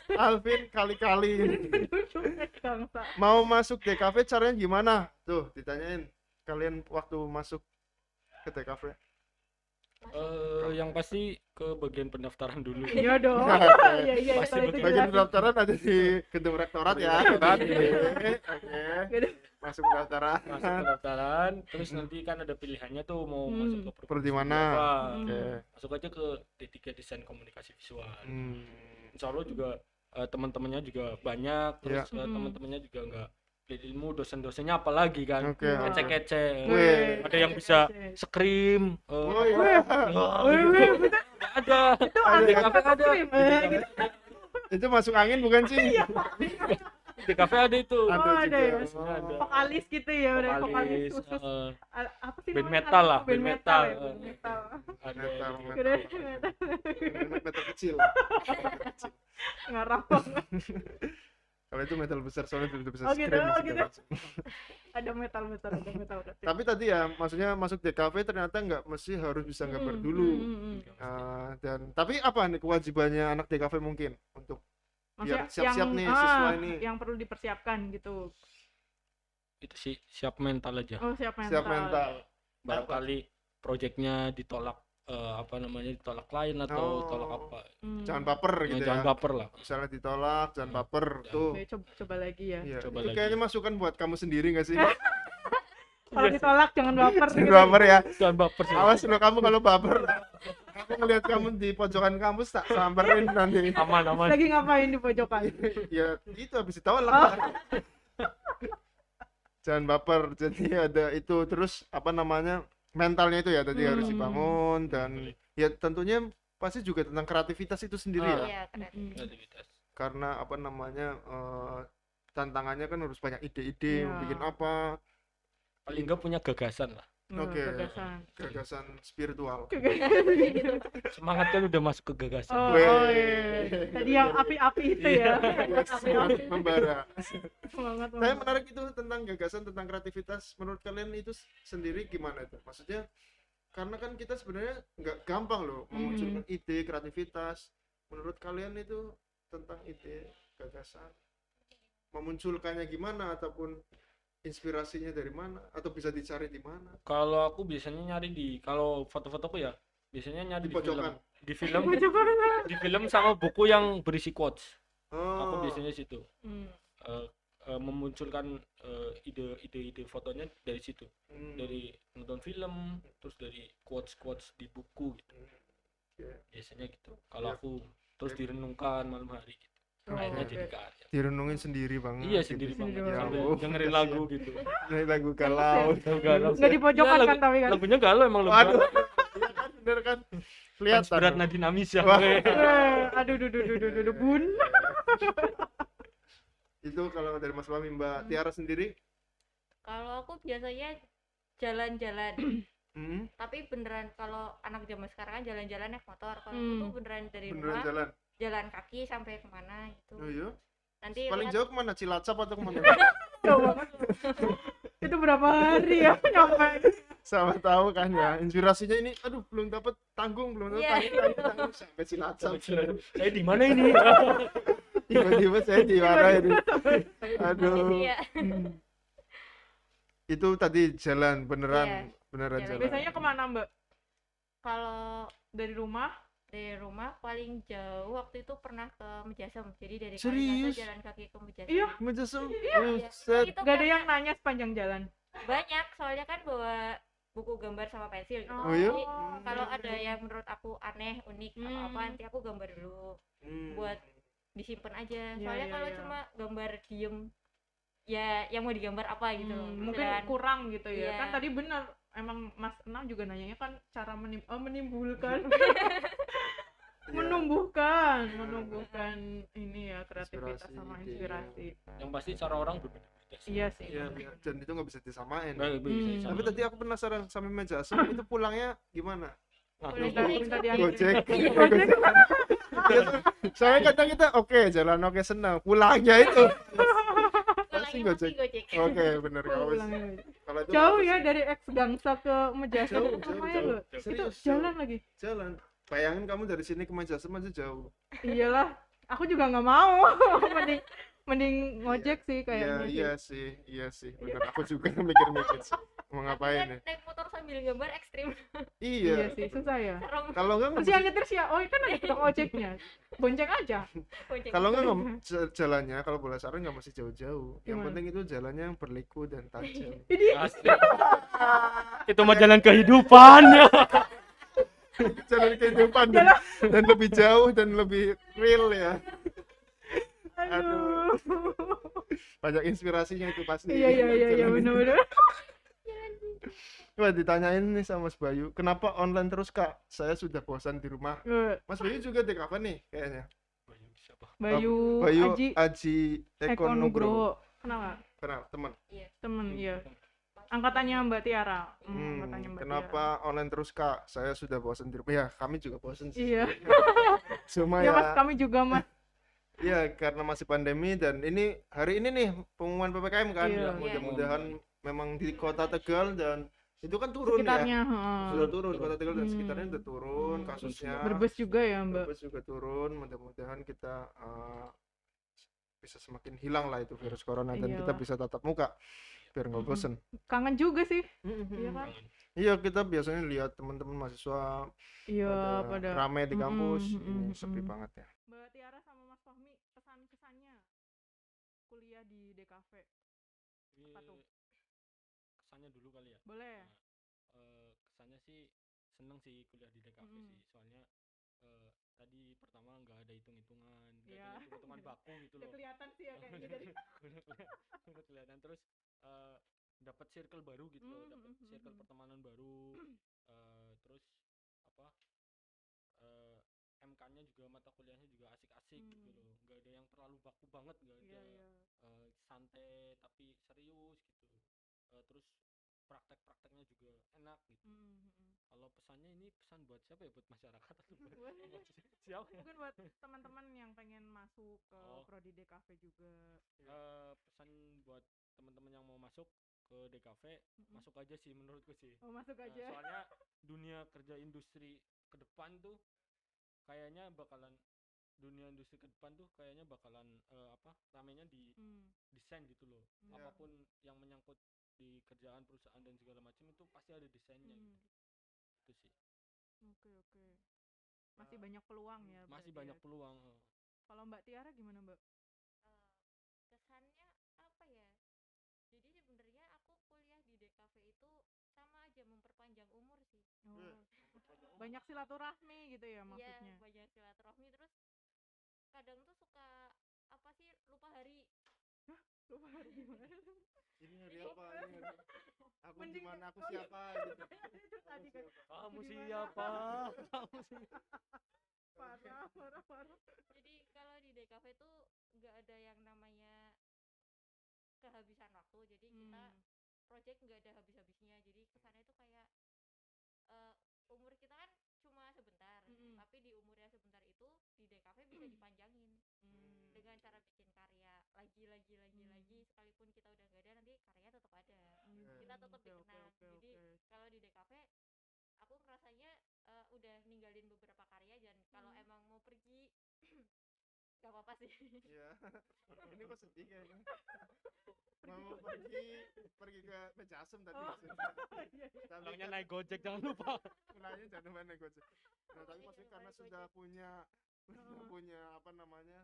Alvin kali-kali. Bangsa. Mau masuk DKV caranya gimana? Tuh, ditanyain. Kalian waktu masuk ke DKV. Yang pasti ke bagian pendaftaran dulu. Iya dong. Oke. Iya iya Pasti kalau itu begitu. Bagian jelas. pendaftaran ada di gedung rektorat ya. Oke. Gedung. Masuk pendaftaran. Masuk pendaftaran, terus nanti kan ada pilihannya tuh mau masuk ke Prodi mana? apa. Oke. Masuk aja ke D3 Desain Komunikasi Visual. Hmm. Insya Allah juga teman-temannya juga banyak, terus Iya. teman-temannya juga nggak pelit ilmu, dosen-dosennya apalagi kan Oke. kece-kece. Wih. Ada yang bisa scream, Oh iya. nggak ada. Itu Ada Alvin kafe ada. Scream, gitu. Itu masuk angin bukan sih? Di kafe ada itu. Oh, ada ya. Ada. Vokalis gitu ya, udah vokalis Vokalis, khusus. Apa sih band namanya? metal lah, Band band metal ya, metal. band metal. Ada Metal, gitu. metal. Keren, Metal kecil. ngarang banget. Kalau itu metal besar soalnya itu bisa Oh, gitu, scream oh, segala gitu. macam. Ada metal besar, ada metal kecil. Tapi tadi ya, maksudnya masuk DKV ternyata nggak mesti harus bisa gambar dulu. Dan tapi apa nih kewajibannya anak DKV mungkin untuk biar Maksudnya siap-siap nih siswa ini. yang perlu dipersiapkan gitu. Itu sih siap mental aja. Oh, siap mental. Siap mental. Barangkali proyeknya ditolak ditolak klien atau Oh. tolak apa. Jangan baper gitu ya. Jangan baper lah. Misalnya ditolak, jangan baper tuh. Oke, coba lagi ya. Iya, Coba itu lagi. kayaknya masukan buat kamu sendiri nggak sih? Kalau ditolak jangan baper Jangan gitu. baper ya. Jangan baper sih. Awas lo kamu kalau baper. Aku ngelihat kamu di pojokan kampus tak samperin nanti. Aman. Lagi ngapain di pojokan? Ya itu habis ditolak. Oh. Jangan baper. Jadi ada itu terus apa namanya mentalnya itu ya tadi harus dibangun dan ya tentunya pasti juga tentang kreativitas itu sendiri ya. Iya, keren. Kreativitas. Karena apa namanya tantangannya kan harus banyak ide-ide Iya. mau bikin apa. paling enggak punya gagasan lah. Oke. Gagasan. Gagasan spiritual. gitu. Semangat kan udah masuk ke gagasan. Oh, Weh. oh iya. Tadi yang api-api itu ya. Semangat membara. Semangat. Saya menarik itu tentang gagasan, tentang kreativitas. Menurut kalian itu sendiri gimana itu? Maksudnya karena kan kita sebenarnya nggak gampang loh memunculkan ide, kreativitas. Menurut kalian itu tentang ide, gagasan, memunculkannya gimana ataupun inspirasinya dari mana atau bisa dicari di mana? Kalau aku biasanya nyari kalau foto-fotoku ya, biasanya nyari Di pojokan. di film, Coba. di film sama buku yang berisi quotes. Aku Oh, biasanya situ. Hmm. Memunculkan ide-ide fotonya dari situ, hmm, dari nonton film, terus dari quotes di buku gitu. oke. Biasanya gitu. Kalau Ya. aku terus direnungkan malam hari gitu. Oh, Akhirnya oke. jadi karya. Direnungin sendiri banget. Iya gitu. sendiri banget. Sendiri Sambil banget. dengerin Kasihan. lagu gitu. Ini lagu galau. Galau. Nggak di pojokan Iya, kan tapi kan. lagunya galau emang lu. Waduh. Iya kan, bener kan? Kelihatan. Berat Nadine Amisah. Wah. Aduh, duh, bun. Itu kalau dari Mas Fahmi. Mbak Tiara sendiri? Kalau aku biasanya jalan-jalan. Hmm, Tapi beneran kalau anak zaman sekarang kan jalan-jalan naik motor. Kalau aku Hmm. tuh beneran dari beneran rumah jalan. jalan kaki sampai kemana gitu. Oh iya. Nanti Paling lihat jauh kemana? Cilacap atau kemana? Jauh banget. Itu berapa hari ya nyampe? Sama tahu kan ya. Inspirasinya ini, aduh belum dapat tanggung, belum dapat Iya. tanggung sampai Cilacap. Saya di mana ini? Tiba-tiba saya di mana ini? Aduh. Iya. Itu tadi jalan Iya, beneran jalan. jalan. Biasanya kemana Mbak? Kalau Dari rumah? dari rumah paling jauh waktu itu pernah ke Mejasem. Jadi dari Serius? Kalimantan jalan kaki ke Mejasem. Iya. Mejasem. Iya. Buset. Itu Gak ada karena yang nanya sepanjang jalan. banyak soalnya kan bawa buku gambar sama pensil gitu. Oh iya? Jadi kalau ada yang menurut aku aneh, unik atau apa Hmm. nanti aku gambar dulu Hmm. buat disimpan aja. Iya, Soalnya iya, kalau iya. cuma gambar diem ya yang mau digambar apa gitu loh. Mungkin Sedangkan- kurang gitu ya. Iya. Kan tadi benar emang Mas Enam juga nanyanya kan cara menimbulkan Iya. menumbuhkan ini ya kreativitas Inspirasi, sama ide. inspirasi. Yang pasti cara orang berbeda-beda sih. Iya sih. Iya, iya. Dan itu nggak bisa disamain. Nggak bisa Hmm. disamain. Tapi tadi aku penasaran sampai Mejasem itu pulangnya gimana? Nah, Boleh Minta, naik minta sepeda. diantar. Gojek. Gojek. Saya kata kita oke jalan oke senang. Pulangnya itu. Pulangnya Pasti pasti Gojek. Gojek. Oke bener kalau Pulangnya. kalau itu Jauh apa ya sih? dari X Gangsa ke Mejasem. Jauh, jauh, Lumayan jauh. loh. Itu Serius, jalan jauh. lagi. Jalan. Bayangin kamu dari sini ke Mejasem aja jauh. Iyalah, aku juga nggak mau. mending mending ngojek sih Iya, kayaknya. iya sih. Bener aku juga mikir-mikir sih. Mau Tapi ngapain kan ya? naik motor sambil gambar ekstrim. Iya Iya. sih, susah ya. Serem. Kalau enggak Terus yang nyetir sih ya, oh kan ada tukang ojeknya. Bonceng aja. Gojek. kalau enggak jalannya kalau bola saran nggak mesti jauh-jauh. Yang Gimana? penting itu jalannya yang berliku dan tajam. Asli. Itu mah jalan kehidupan ya. Jalan kehidupan dan lebih jauh dan lebih real ya. Aduh. Banyak inspirasinya itu pasti. Iya benar-benar. Coba ditanyain nih sama Mas Bayu, kenapa online terus Kak? Saya sudah bosan di rumah. Mas Bayu juga di kafe nih kayaknya. Bayu, Bayu Aji Aji Eko Eko Nugroho. Nugroho. Kenapa? Kenal teman. Temen, iya. Angkatannya Mbak Tiara. Angkatannya Mbak Kenapa online terus Kak? Saya sudah bosan di rumah. Ya, kami juga bosan sih. Tiara. Iya. Cuma Ya ya, Mas, kami juga Mas. ya karena masih pandemi dan ini hari ini nih pengumuman PPKM kan. Iya. Mudah-mudahan memang di Kota Tegal dan itu kan turun ya. Sekitarnya, heeh. Sudah turun Kota Tegal dan Hmm. sekitarnya udah turun kasusnya. Berbes juga ya Mbak. Brebes juga turun, mudah-mudahan kita bisa semakin hilang lah itu virus corona dan kita Iyalah. bisa tatap muka biar nggak bosen. Kangen juga sih. Iya kan? Iya, kita biasanya lihat teman-teman mahasiswa Iya, pada pada rame di kampus, ini Mm-mm, sepi mm-mm. banget ya. Mbak Tiara sama Mas Fahmi kesan-kesannya kuliah di DKV. Apa tuh? Kesannya dulu kali ya. Boleh. Kesannya sih seneng sih kuliah di DKV Mm. sih. Soalnya tadi pertama nggak ada hitung-hitungan, nggak Iya. ada hitung-hitungan baku gitu Udah loh. kelihatan sih ya kayaknya dari Udah kelihatan terus dapat circle baru gitu loh, dapat circle pertemanan baru. Terus apa? MK-nya juga mata kuliahnya juga asik-asik gitu loh. Nggak ada yang terlalu baku banget, nggak ada Iya, iya. santai tapi serius gitu. Terus praktek-prakteknya juga enak gitu. Mm. Kalau pesannya ini pesan buat siapa ya? Buat masyarakat atau buat Buat- siapa? Mungkin buat teman-teman yang pengen masuk ke Oh. prodi DKV juga. Pesan buat teman-teman yang mau masuk ke DKV, Mm-mm. masuk aja sih menurutku sih. Oh, masuk aja. Soalnya dunia kerja industri ke depan tuh kayaknya bakalan ramenya di Hmm. desain gitu loh. Hmm. Ya. Apapun yang menyangkut di kerjaan perusahaan dan segala macam itu pasti ada desainnya Hmm. gitu. Itu sih. Oke. Masih Nah, banyak peluang ya. Masih berarti banyak ya. peluang. Kalau Mbak Tiara gimana, Mbak? Kesannya apa ya, jadi sebenarnya aku kuliah di DKV itu sama aja memperpanjang umur sih. Oh, banyak silaturahmi gitu ya maksudnya. Iya, banyak silaturahmi, terus kadang tuh suka apa sih, lupa hari. Lupa hari gimana? ini hari Jadi- apa ini hari- aku Mending- gimana aku oh, iya. siapa gitu. Itu tadi kan Kamu Gimana? siapa? Kamu siapa? parah. Jadi kalau di DKV tuh nggak ada yang namanya kehabisan waktu, jadi kita Hmm. project nggak ada habis-habisnya. Jadi kesannya itu kayak umur kita kan cuma sebentar, Mm-mm. tapi di umur yang sebentar itu di DKV bisa dipanjangin Hmm. dengan cara bikin karya lagi, sekalipun kita udah nggak ada, nanti karyanya tetap ada. Kita tetap dikenang. Jadi kalau di DKV aku ngerasanya udah ninggalin beberapa karya, dan kalau emang mau pergi nggak apa-apa sih. Iya. Ini kok sedih kayaknya. Mau pergi ke Mejasem tadi. Oh. Tapi Pulangnya kan naik Gojek jangan lupa. pulangnya jangan lupa naik Gojek. Nah, tapi Iya, maksudnya karena balik sudah Gojek. punya apa namanya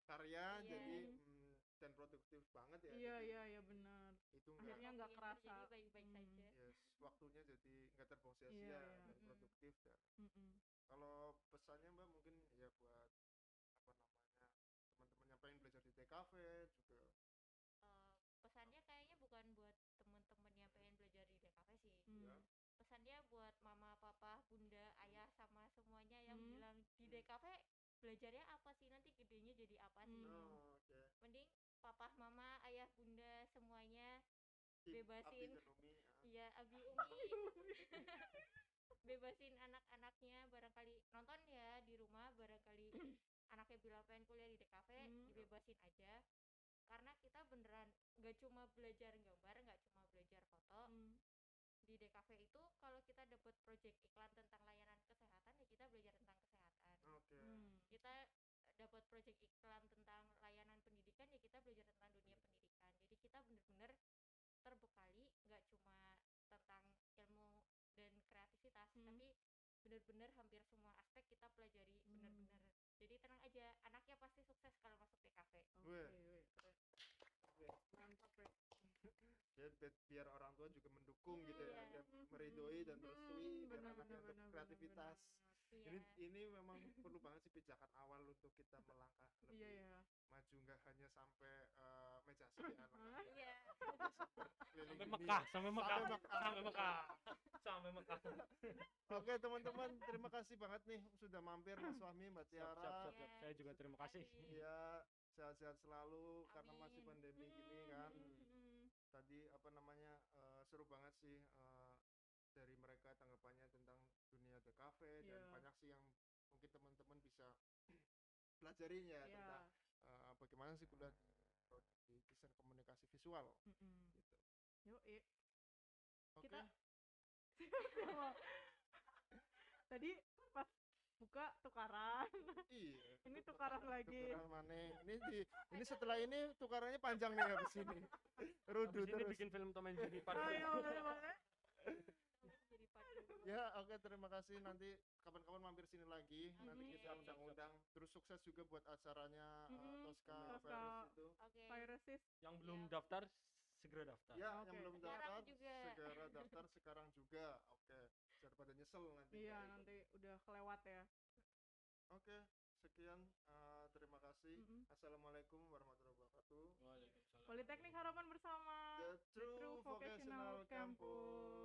karya, Iya. jadi dan produktif banget ya. Iya benar. Itu Akhirnya enggak nggak Waktu yang kerasa. terjadi baik-baik saja. yes, waktunya jadi nggak terbuang sia-sia Iya. dan Mm-mm. produktif. Dan Mm-mm. kalau pesannya Mbak mungkin ya buat apa namanya teman-teman yang pengen belajar di TKV juga. Pesannya kayaknya bukan buat temen-temen yang pengen belajar di DKV sih. Ya. Pesannya buat mama, papa, bunda, ayah, sama semuanya yang Hmm. bilang di DKV belajarnya apa sih, nanti gedenya jadi apa sih. Oh, oke. Mending papa, mama, ayah, bunda semuanya Abdi bebasin. dan Umi, ya. Iya, abi umi bebasin anak-anaknya, barangkali nonton ya di rumah, barangkali anaknya bilang pengen kuliah di DKV, dibebasin aja. Karena kita beneran nggak cuma belajar gambar, nggak cuma belajar foto. Di DKV itu kalau kita dapat project iklan tentang layanan kesehatan, ya kita belajar tentang kesehatan. Oke. Kita dapat project iklan tentang layanan pendidikan, ya kita belajar tentang dunia pendidikan. Jadi kita bener-bener terbekali nggak cuma tentang ilmu dan kreativitas, tapi bener-bener hampir semua aspek kita pelajari bener-bener. Jadi tenang aja, anaknya pasti sukses kalau masuk DKV. Oke, keren. Mantap ya. Ya, biar orang tua juga mendukung gitu Iya. ya, biar meridoi dan merestui biar Benar, anaknya benar, untuk benar, kreativitas. Iya. Ini memang perlu banget sih pijakan awal untuk kita melangkah lebih Iya ya. maju, nggak hanya sampai Mejasem ya, anak-anak. Iya. Keliling Sampai dunia. Mekah, sampai Mekah. Sampai Mekah. Sampai Mekah. Oke teman-teman, terima kasih banget nih sudah mampir Mas Fahmi, Mbak Tiara. Siap. Saya juga terima kasih. Iya, sehat-sehat selalu karena Amin. masih pandemi gini kan. Mm-mm. Tadi apa namanya seru banget sih dari mereka tanggapannya tentang dunia DKV dan Iya. banyak sih yang mungkin teman-teman bisa pelajarin ya tentang bagaimana sih kuliah di desain komunikasi visual gitu. Yuk, Oke. kita tadi pas buka tukaran. Iya. Ini tukaran lagi. Tukaran mana? Ini setelah ini tukarannya panjang nih habis ini. Rudu Habis ini terus. bikin film Tom and Jerry part Ayo, 2. Jadi padu. Ya, oke, terima kasih. Nanti kapan-kapan mampir sini lagi. Nanti Oke. kita undang-undang. Terus sukses juga buat acaranya Tosca Tosca. Virus itu. Oke. Viruses. Yang belum daftar segera daftar. Ya, Oke. yang belum Sekarang daftar juga. segera daftar sekarang juga. Oke, daripada nyesel nanti. Iya, nanti udah kelewat ya. Oke, sekian. Terima kasih. Assalamualaikum warahmatullahi wabarakatuh. Waalaikumsalam. Politeknik Harapan bersama The True Vocational Campus.